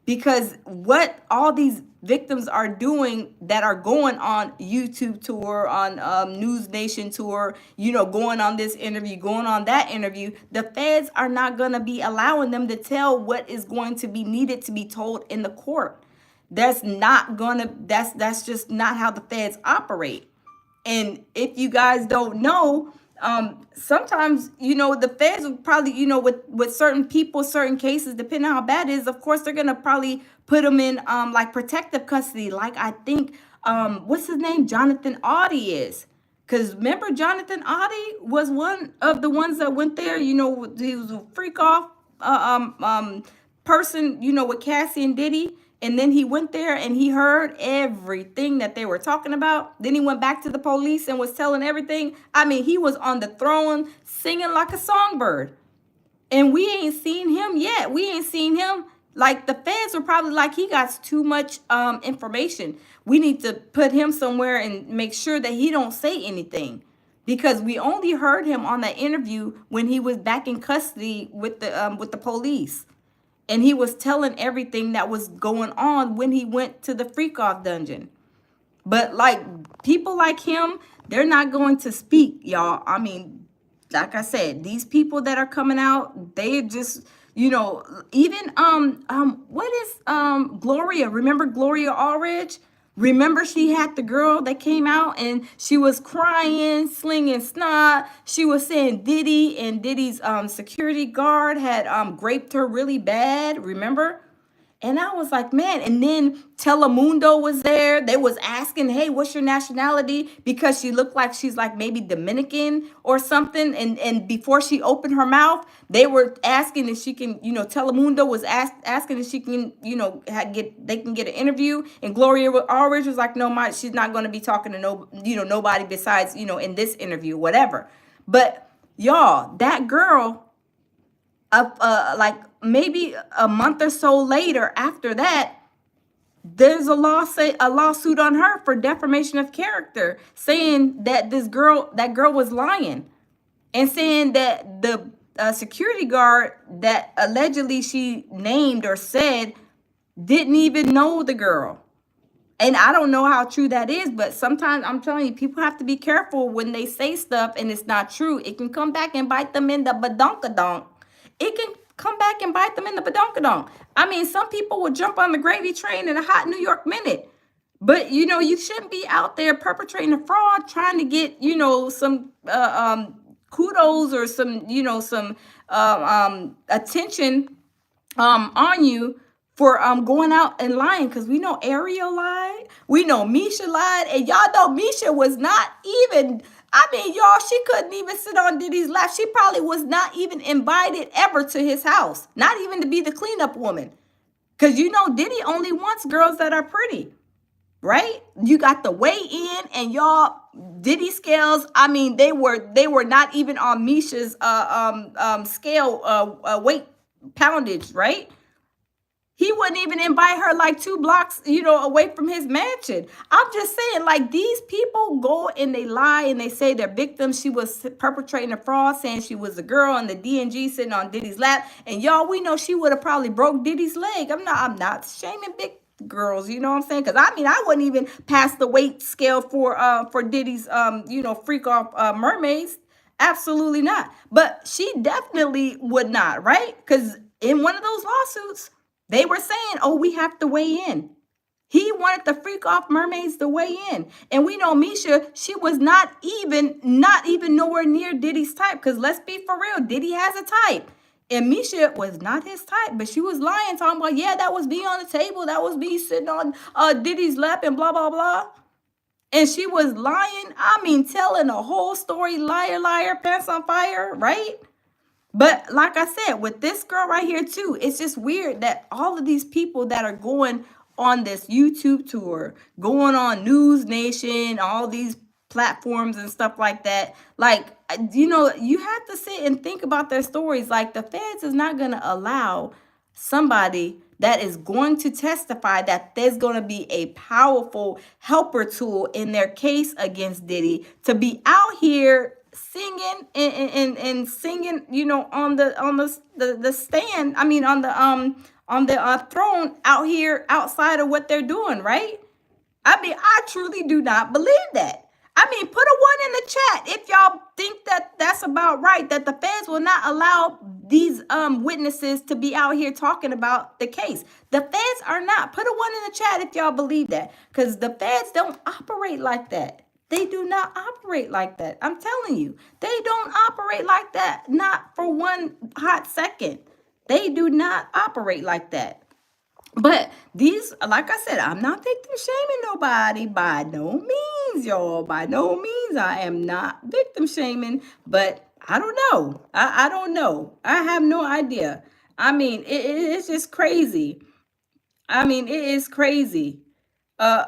Because what all these victims are doing that are going on YouTube tour, on News Nation tour, going on this interview, going on that interview, the feds are not going to be allowing them to tell what is going to be needed to be told in the court. That's just not how the feds operate. And if you guys don't know, sometimes, the feds will probably, with certain people, certain cases, depending on how bad it is, of course, they're going to probably put them in like protective custody. Like I think, what's his name? Jonathan Audie is. Because remember, Jonathan Audie was one of the ones that went there. He was a freak off person, with Cassie and Diddy. And then he went there and he heard everything that they were talking about. Then he went back to the police and was telling everything. I mean, he was on the throne singing like a songbird. And we ain't seen him yet. We ain't seen him. Like the feds were probably like, he got too much information. We need to put him somewhere and make sure that he don't say anything. Because we only heard him on that interview when he was back in custody with the police. And he was telling everything that was going on when he went to the freak off dungeon. But like people like him, they're not going to speak, y'all. I mean, like I said, these people that are coming out, they just, even what is Gloria? Remember Gloria Allred? Remember she had the girl that came out and she was crying, slinging snot. She was saying Diddy and Diddy's security guard had raped her really bad. Remember? And I was like, man. And then Telemundo was there. They was asking, hey, what's your nationality? Because she looked like she's like maybe Dominican or something. And before she opened her mouth, they were asking if she can, Telemundo was asking if she can, they can get an interview. And Gloria Allred was like, no, she's not going to be talking to nobody besides, in this interview, whatever. But y'all, that girl, like maybe a month or so later after that, there's a lawsuit on her for defamation of character, saying that that girl was lying, and saying that the security guard that allegedly she named or said didn't even know the girl. And I don't know how true that is, but sometimes I'm telling you, people have to be careful when they say stuff and it's not true. It can come back and bite them in the badonkadonk. It can come back and bite them in the badonkadonk. I mean, some people will jump on the gravy train in a hot New York minute. But you shouldn't be out there perpetrating a fraud, trying to get some kudos or some attention on you for going out and lying, because we know Ariel lied, we know Misha lied, and y'all know Misha was not even. I mean, y'all, she couldn't even sit on Diddy's lap. She probably was not even invited ever to his house, not even to be the cleanup woman, because Diddy only wants girls that are pretty, right? You got the weigh in, and y'all, Diddy scales. I mean, they were not even on Misha's scale, weight poundage, right? He wouldn't even invite her like 2 blocks, away from his mansion. I'm just saying, like, these people go and they lie and they say they're victims. She was perpetrating a fraud, saying she was a girl in the DNG sitting on Diddy's lap. And y'all, we know she would have probably broke Diddy's leg. I'm not shaming big girls, you know what I'm saying? Because I mean, I wouldn't even pass the weight scale for Diddy's freak off mermaids. Absolutely not. But she definitely would not, right? Because in one of those lawsuits, they were saying, oh, we have to weigh in. He wanted the freak off mermaids to weigh in. And we know Misha, she was not even nowhere near Diddy's type. Because let's be for real, Diddy has a type. And Misha was not his type, but she was lying, talking about, yeah, that was me on the table. That was me sitting on Diddy's lap and blah, blah, blah. And she was lying. I mean, telling a whole story, liar, liar, pants on fire, right? But like I said, with this girl right here too, it's just weird that all of these people that are going on this YouTube tour, going on News Nation, all these platforms and stuff like that, like, you have to sit and think about their stories. Like, the feds is not going to allow somebody that is going to testify that there's going to be a powerful helper tool in their case against Diddy to be out here singing and singing, on the stand. I mean, on the throne out here outside of what they're doing, right? I mean, I truly do not believe that. I mean, put a 1 in the chat if y'all think that that's about right, that the feds will not allow these witnesses to be out here talking about the case. The feds are not. Put a 1 in the chat if y'all believe that, because the feds don't operate like that. They do not operate like that. I'm telling you, they don't operate like that. Not for one hot second. They do not operate like that. But these, like I said, I'm not victim shaming nobody by no means, y'all. By no means. I am not victim shaming, but I don't know. I don't know. I have no idea. I mean, it's just crazy. I mean, it is crazy. Oh,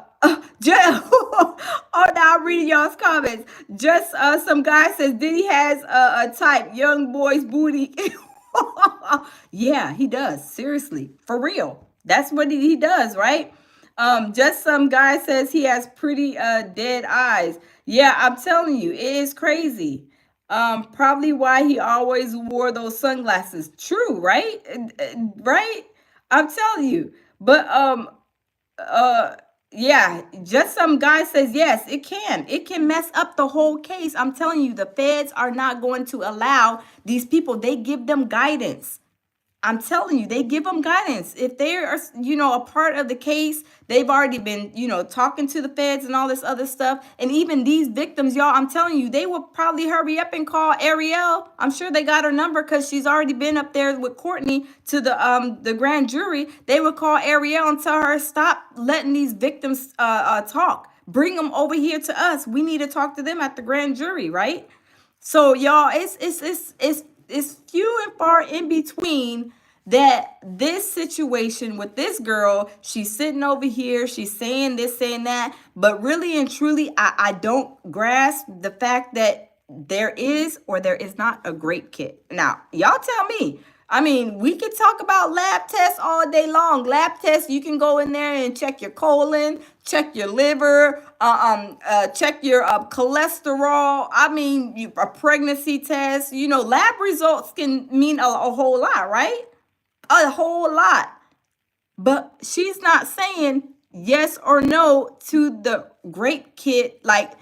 now I'm reading y'all's comments. Just some guy says Diddy has a type, young boy's booty. Yeah, he does. Seriously, for real. That's what he does, right? Just some guy says he has pretty dead eyes. Yeah, I'm telling you, it is crazy. Probably why he always wore those sunglasses. True, right? Right? I'm telling you. But uh yeah, just some guy says yes, it can mess up the whole case. I'm telling you, the feds are not going to allow these people. They give them guidance. I'm telling you, they give them guidance. If they are, a part of the case, they've already been, talking to the feds and all this other stuff. And even these victims, y'all, I'm telling you, they will probably hurry up and call Ariel. I'm sure they got her number because she's already been up there with Courtney to the grand jury. They would call Ariel and tell her, stop letting these victims talk. Bring them over here to us. We need to talk to them at the grand jury, right? So y'all, it's few and far in between that this situation with this girl, she's sitting over here, she's saying this, saying that, but really and truly, I don't grasp the fact that there is or there is not a grape kit. Now, y'all tell me. I mean, we could talk about lab tests all day long. Lab tests, you can go in there and check your colon, check your liver, check your cholesterol. I mean, a pregnancy test. Lab results can mean a whole lot, right? A whole lot. But she's not saying yes or no to the grape kit. Like,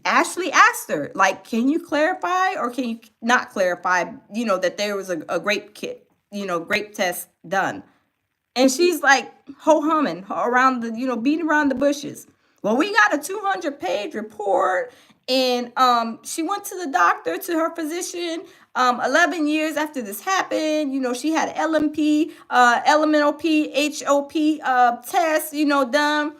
Ashley asked her, like, can you clarify or can you not clarify, that there was a grape kit, grape test done? And she's like ho humming around the, beating around the bushes. Well, we got a 200-page report, and she went to the doctor, to her physician, 11 years after this happened. You know, she had LMP, elemental P, HOP test, you know, done.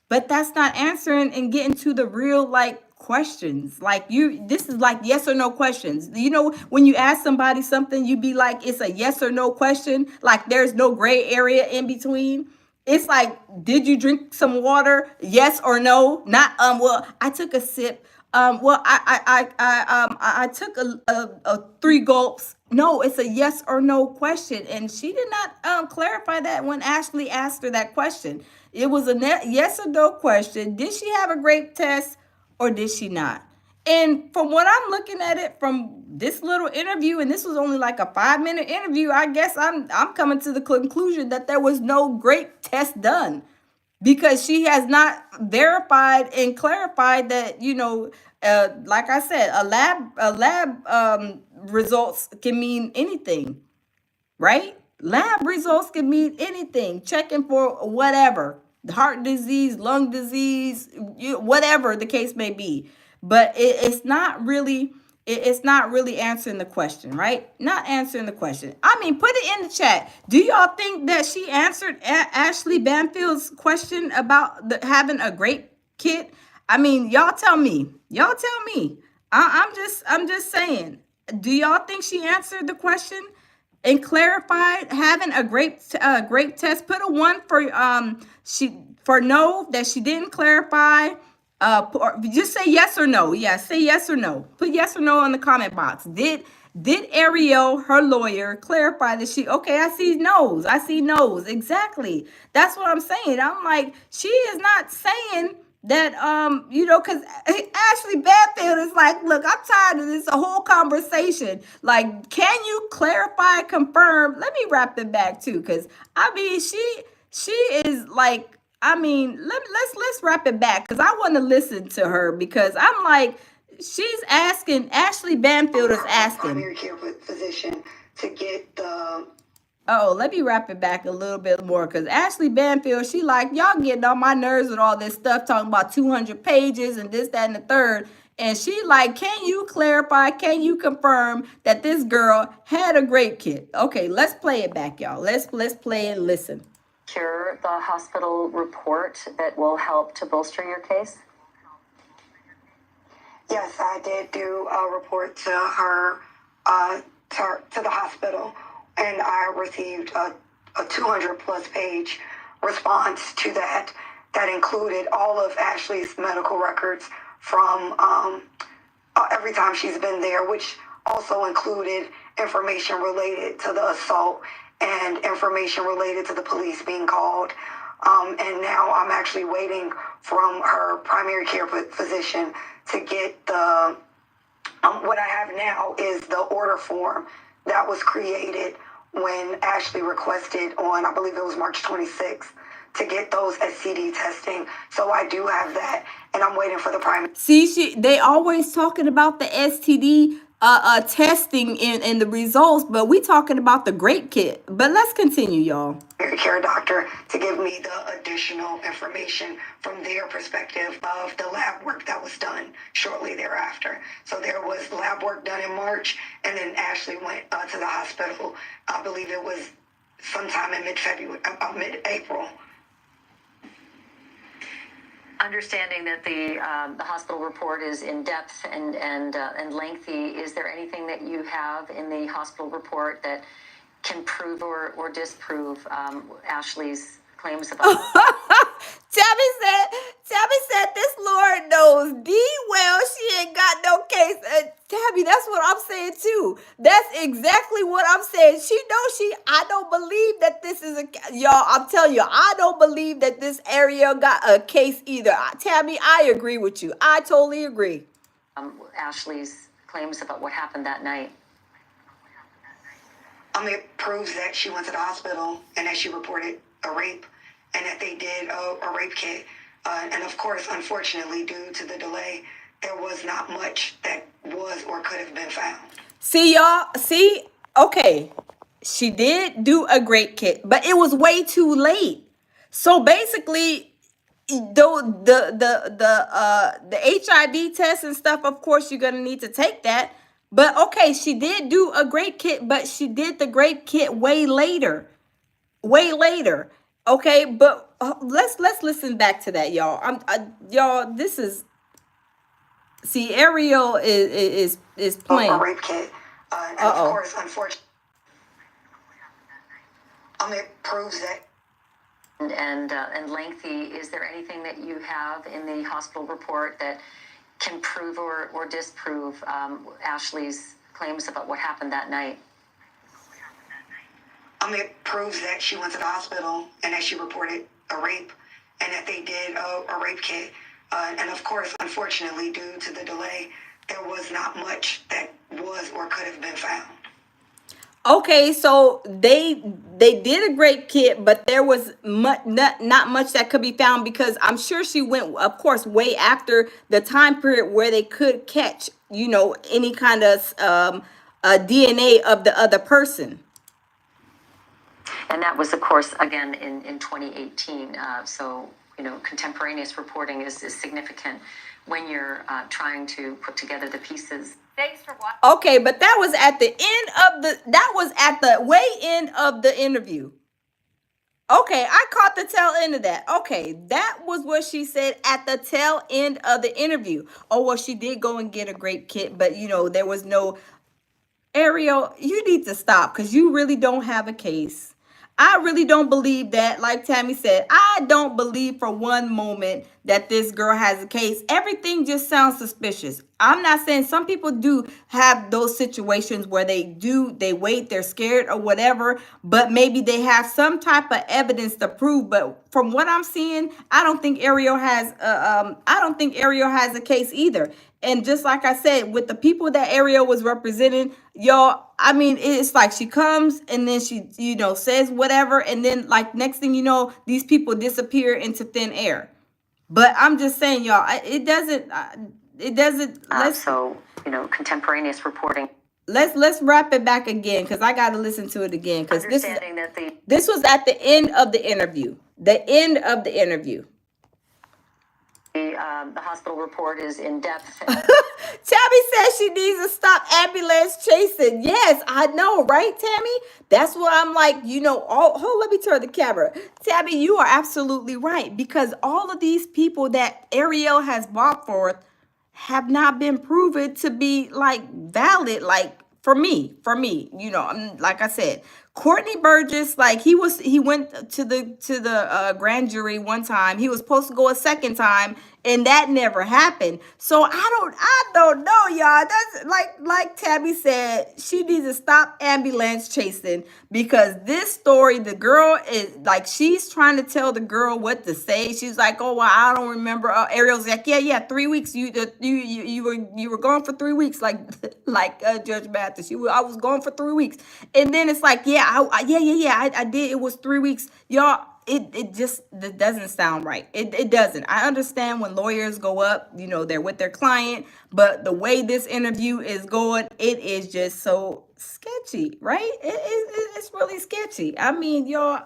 But that's not answering and getting to the real like questions. Like this is like yes or no questions. You know, when you ask somebody something, you be like, it's a yes or no question. Like there's no gray area in between. It's like, did you drink some water? Yes or no? Not well, I took a sip. Well, I took a 3 gulps. No, it's a yes or no question, and she did not clarify that when Ashley asked her that question. It was a yes or no question. Did she have a grape test or did she not? And from what I'm looking at it from this little interview, and this was only like a 5-minute interview, I guess I'm coming to the conclusion that there was no grape test done because she has not verified and clarified that, you know, like I said, a lab results can mean anything, right? Lab results can mean anything. Checking for whatever, heart disease, lung disease, whatever the case may be. But it's not really. It's not really answering the question, right? Not answering the question. I mean, put it in the chat. Do y'all think that she answered Ashley Banfield's question about having a great kid? I mean, y'all tell me. Y'all tell me. I'm just saying. Do y'all think she answered the question and clarified having a great test? Put a 1 for she for no, that she didn't clarify. Just say yes or no. Yeah, say yes or no. Put yes or no in the comment box. Did Ariel, her lawyer, clarify that she, okay, I see no's. I see no's. Exactly. That's what I'm saying. I'm like, she is not saying that you know, because Ashley Banfield is like, look, I'm tired of this whole conversation. Like, can you clarify, confirm? Let me wrap it back too, because I mean, she is like, I mean, let's wrap it back because I want to listen to her because I'm like, she's asking, Ashley Banfield is asking. Primary care physician to get the. Oh, let me wrap it back a little bit more because Ashley Banfield, she like, y'all getting on my nerves with all this stuff talking about 200 pages and this, that, and the third. And she like, can you clarify, can you confirm that this girl had a great kid? Okay, let's play it back, y'all. Let's play and listen. Secure the hospital report that will help to bolster your case? Yes, I did do a report to her, to the hospital, and I received a 200-plus page response to that. That included all of Ashley's medical records from every time she's been there, which also included information related to the assault and information related to the police being called. And now I'm actually waiting from her primary care physician to get the, what I have now is the order form that was created when Ashley requested on, I believe it was March 26th, to get those STD testing. So I do have that, and I'm waiting for the primary. See, they always talking about the STD testing and the results, but we talking about the great kit. But let's continue, y'all. Primary care doctor to give me the additional information from their perspective of the lab work that was done shortly thereafter. So there was lab work done in March, and then Ashley went to the hospital. I believe it was sometime in mid-February, mid-April. Understanding that the hospital report is in depth and lengthy, is there anything that you have in the hospital report that can prove or disprove Ashley's claims about? Tabby said this Lord knows well she ain't got no case. Tabby, that's what I'm saying too. That's exactly what I'm saying. She knows I don't believe that this is y'all, I'm telling you, I don't believe that this Ariel got a case either. Tabby, I agree with you. I totally agree. Ashley's claims about what happened that night. It proves that she went to the hospital and that she reported a rape and that they did a rape kit. And of course, unfortunately, due to the delay, there was not much that was or could have been found. See, y'all? See? Okay. She did do a great kit, but it was way too late. So basically, though the HIV test and stuff, of course you're gonna need to take that. But okay, she did do a grape kit, but she did the grape kit way later. Way later. Okay, but let's listen back to that, y'all. Y'all, this is, see, Ariel is A playing. rape kit. And of Uh-oh. course, unfortunately, it proves that. And lengthy. Is there anything that you have in the hospital report that can prove or disprove Ashley's claims about what happened that night? It proves that she went to the hospital and that she reported a rape and that they did a rape kit. And of course, unfortunately, due to the delay, there was not much that was or could have been found. Okay, so they did a grape kit, but there was not much that could be found, because I'm sure she went, of course, way after the time period where they could catch, any kind of DNA of the other person. And that was, of course, again in 2018. So, contemporaneous reporting is significant when you're trying to put together the pieces. Thanks for watching. Okay, but that was at the way end of the interview. Okay, I caught the tail end of that. Okay, that was what she said at the tail end of the interview. Oh, well, she did go and get a grape kit, but there was no. Ariel, you need to stop, because you really don't have a case. I really don't believe that. Like Tammy said, I don't believe for one moment that this girl has a case. Everything just sounds suspicious. I'm not saying, some people do have those situations where they wait, they're scared or whatever, but maybe they have some type of evidence to prove. But from what I'm seeing, I don't think Ariel has a case either. And just like I said, with the people that Ariel was representing, y'all, it's like she comes and then she, says whatever. And then, like, next thing you know, these people disappear into thin air. But I'm just saying, y'all, it doesn't. So, contemporaneous reporting. Let's wrap it back again, because I got to listen to it again, because this was at the end of the interview. The end of the interview. The hospital report is in depth. Tabby says she needs to stop ambulance chasing. Yes, I know, right, Tammy? That's what I'm like, let me turn the camera. Tabby, you are absolutely right, because all of these people that Ariel has brought forth have not been proven to be, like, valid, like, for me, like I said, Courtney Burgess, like, he went to the grand jury one time. He was supposed to go a second time, and that never happened. So I don't know, y'all. That's like Tabby said, she needs to stop ambulance chasing, because this story, the girl is like, she's trying to tell the girl what to say. She's like, oh, well, I don't remember. Ariel's like, yeah, 3 weeks. You were gone for 3 weeks, like Judge Mathis. I was gone for 3 weeks, and then it's like, yeah, I did. It was 3 weeks, y'all. It just, that doesn't sound right. It doesn't. I understand when lawyers go up, they're with their client, but the way this interview is going, it is just so sketchy, right? It's really sketchy. Y'all,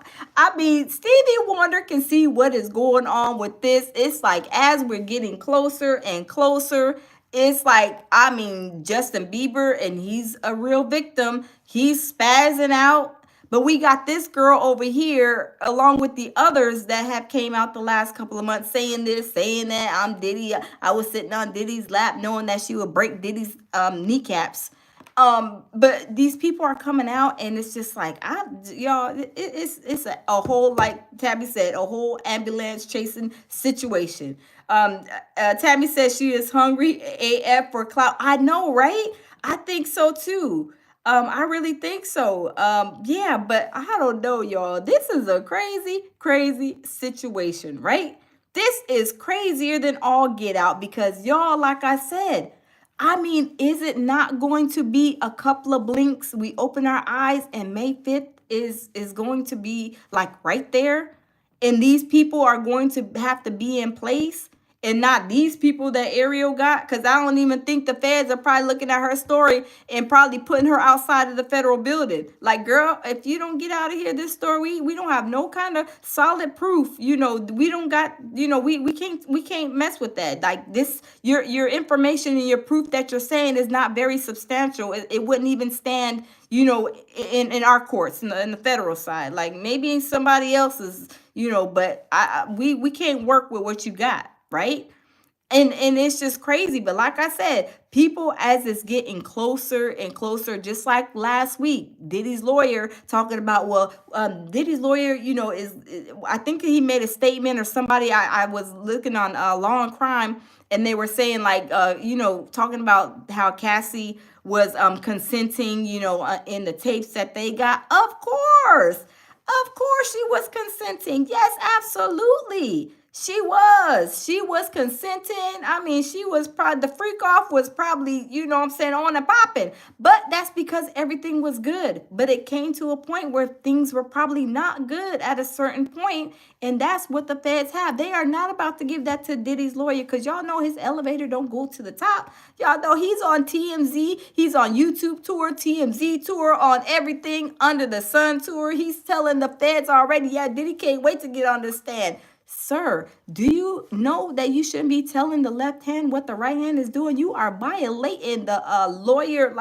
Stevie Wonder can see what is going on with this. It's like, as we're getting closer and closer, it's like, Justin Bieber, and he's a real victim. He's spazzing out. But we got this girl over here, along with the others that have came out the last couple of months, saying this, saying that. I'm Diddy. I was sitting on Diddy's lap, knowing that she would break Diddy's kneecaps. But these people are coming out, and it's just like, y'all, it's a whole, like Tabby said, a whole ambulance chasing situation. Tammy says she is hungry AF for clout. I know, right? I think so too. I really think so. Yeah, but I don't know, y'all. This is a crazy situation, right? This is crazier than all get out, because y'all, like I said, is it not going to be a couple of blinks? We open our eyes and May 5th is going to be like right there. And these people are going to have to be in place. and not these people that Ariel got? Because I don't even think the feds are probably looking at her story and probably putting her outside of the federal building. Like, girl, if you don't get out of here, this story, we don't have no kind of solid proof. We don't got, we can't mess with that. Like this, your information and your proof that you're saying is not very substantial. It wouldn't even stand, in our courts, in the federal side. Like maybe somebody else's, but we can't work with what you got, right? And it's just crazy. But like I said, people, as it's getting closer and closer, just like last week, Diddy's lawyer talking about, well, Diddy's lawyer, I think he made a statement, or somebody, I was looking on Law and Crime, and they were saying like, talking about how Cassie was consenting, in the tapes that they got. Of course she was consenting. Yes, absolutely. She was consenting. I mean, she was probably, the freak off was probably, what I'm saying, on and popping. But that's because everything was good. But it came to a point where things were probably not good at a certain point, and that's what the feds have. They are not about to give that to Diddy's lawyer, because y'all know his elevator don't go to the top. Y'all know he's on TMZ. He's on YouTube tour, TMZ tour, on everything under the sun tour. He's telling the feds already, yeah, Diddy can't wait to get on the stand. Sir, do you know that you shouldn't be telling the left hand what the right hand is doing? You are violating the lawyer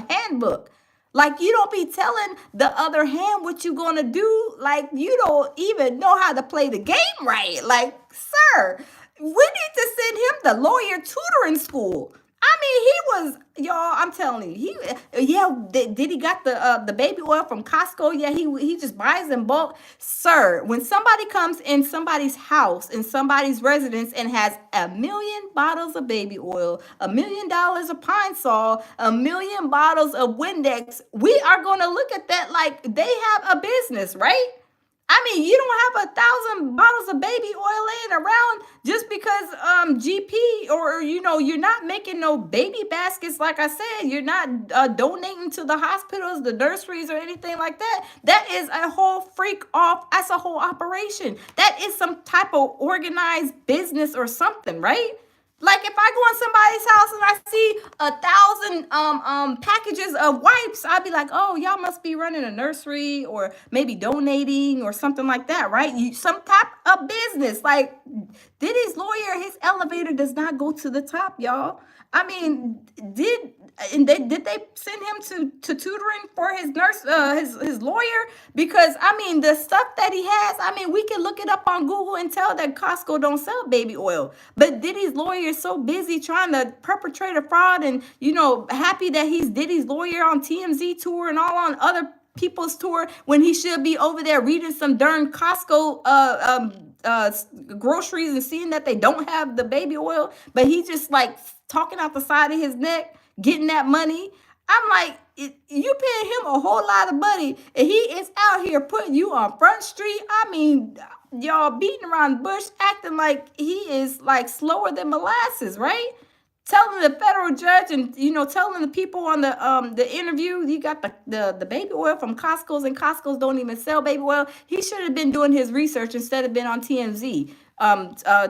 handbook. Like, you don't be telling the other hand what you gonna do. Like, you don't even know how to play the game right. Like, sir, we need to send him the lawyer tutoring school. I mean, he was, y'all, I'm telling you, did he got the baby oil from Costco? Yeah, he just buys in bulk. Sir, when somebody comes in somebody's house, in somebody's residence, and has 1,000,000 bottles of baby oil, $1,000,000 of Pine Sol, 1,000,000 bottles of Windex, we are going to look at that like they have a business, right? I mean, you don't have 1,000 bottles of baby oil laying around just because GP, or you're not making no baby baskets. Like I said, you're not donating to the hospitals, the nurseries, or anything like that. That is a whole freak off. That's a whole operation. That is some type of organized business or something, right? Like if I go in somebody's house and I see 1,000 packages of wipes, I'd be like, oh, y'all must be running a nursery, or maybe donating or something like that, right? Some type of business. Like Diddy's lawyer, his elevator does not go to the top, y'all. I mean, did they send him to tutoring for his nurse, his lawyer? Because I mean, the stuff that he has, I mean, we can look it up on Google and tell that Costco don't sell baby oil. But Diddy's lawyer is so busy trying to perpetrate a fraud, and happy that he's Diddy's lawyer on TMZ tour and all on other people's tour, when he should be over there reading some darn Costco groceries and seeing that they don't have the baby oil, but he just like talking out the side of his neck, getting that money. I'm like, you paying him a whole lot of money, and he is out here putting you on Front Street. I mean, y'all beating around the bush, acting like he is like slower than molasses, right? Telling the federal judge, and telling the people on the interview, you got the baby oil from Costco's, and Costco's don't even sell baby oil. He should have been doing his research instead of being on TMZ,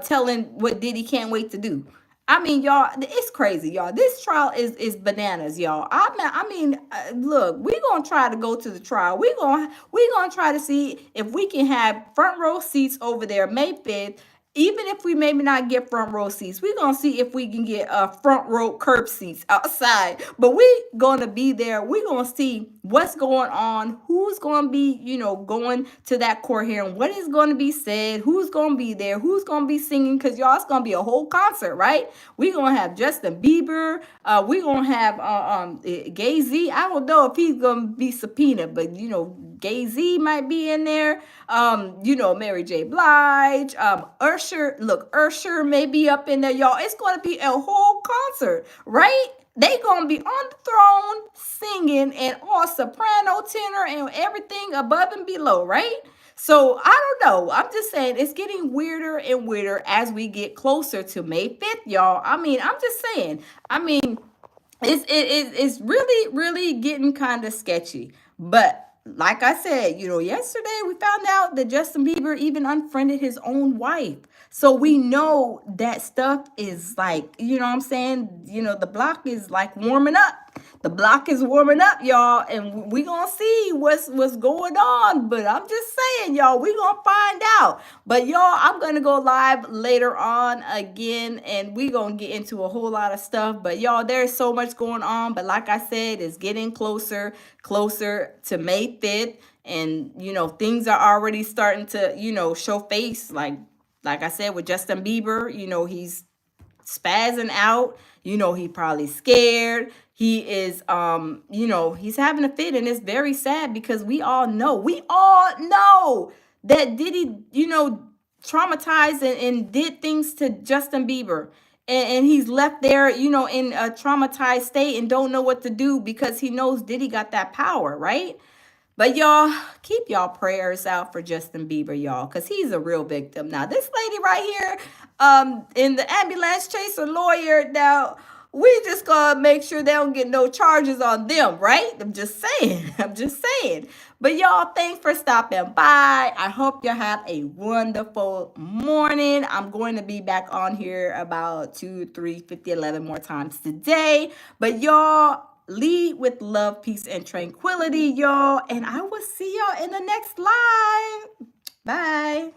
telling what Diddy can't wait to do. I mean, y'all, it's crazy, y'all. This trial is bananas, y'all. I mean, look, we're gonna try to go to the trial. We're gonna try to see if we can have front row seats over there May 5th. Even if we maybe not get front row seats, we're gonna see if we can get front row curb seats outside. But we gonna be there. We're gonna see what's going on, who's gonna be, going to that court hearing, what is gonna be said, who's gonna be there, who's gonna be singing, because y'all, it's gonna be a whole concert, right? We're gonna have Justin Bieber, we're gonna have Gay Z. I don't know if he's gonna be subpoenaed, but Gay Z might be in there. Mary J. Blige, Usher may be up in there, y'all. It's going to be a whole concert, right? They going to be on the throne singing, and all soprano, tenor, and everything above and below, right? So I don't know. I'm just saying it's getting weirder and weirder as we get closer to May 5th, y'all. I mean, I'm just saying. I mean, it's really, really getting kind of sketchy. But like I said, yesterday we found out that Justin Bieber even unfriended his own wife. So we know that stuff is like, you know what I'm saying? You know, the block is like warming up. The block is warming up, y'all, and we gonna see what's going on. But I'm just saying, y'all, we gonna find out. But y'all, I'm gonna go live later on again, and we gonna get into a whole lot of stuff. But y'all, there's so much going on. But like I said, it's getting closer to May 5th, and you know, things are already starting to, you know, show face. Like I said, with Justin Bieber, you know, he's spazzing out. You know, he probably scared. He is, you know, he's having a fit, and it's very sad because we all know that Diddy, you know, traumatized and did things to Justin Bieber. And he's left there, you know, in a traumatized state and don't know what to do because he knows Diddy got that power, right? But y'all, keep y'all prayers out for Justin Bieber, y'all, because he's a real victim. Now, this lady right here, in the ambulance chaser lawyer, now, we just gonna make sure they don't get no charges on them, right? I'm just saying. I'm just saying. But y'all, thanks for stopping by. I hope you have a wonderful morning. I'm going to be back on here about 2, 3, 50, 11 more times today. But y'all, lead with love, peace, and tranquility, y'all. And I will see y'all in the next live. Bye.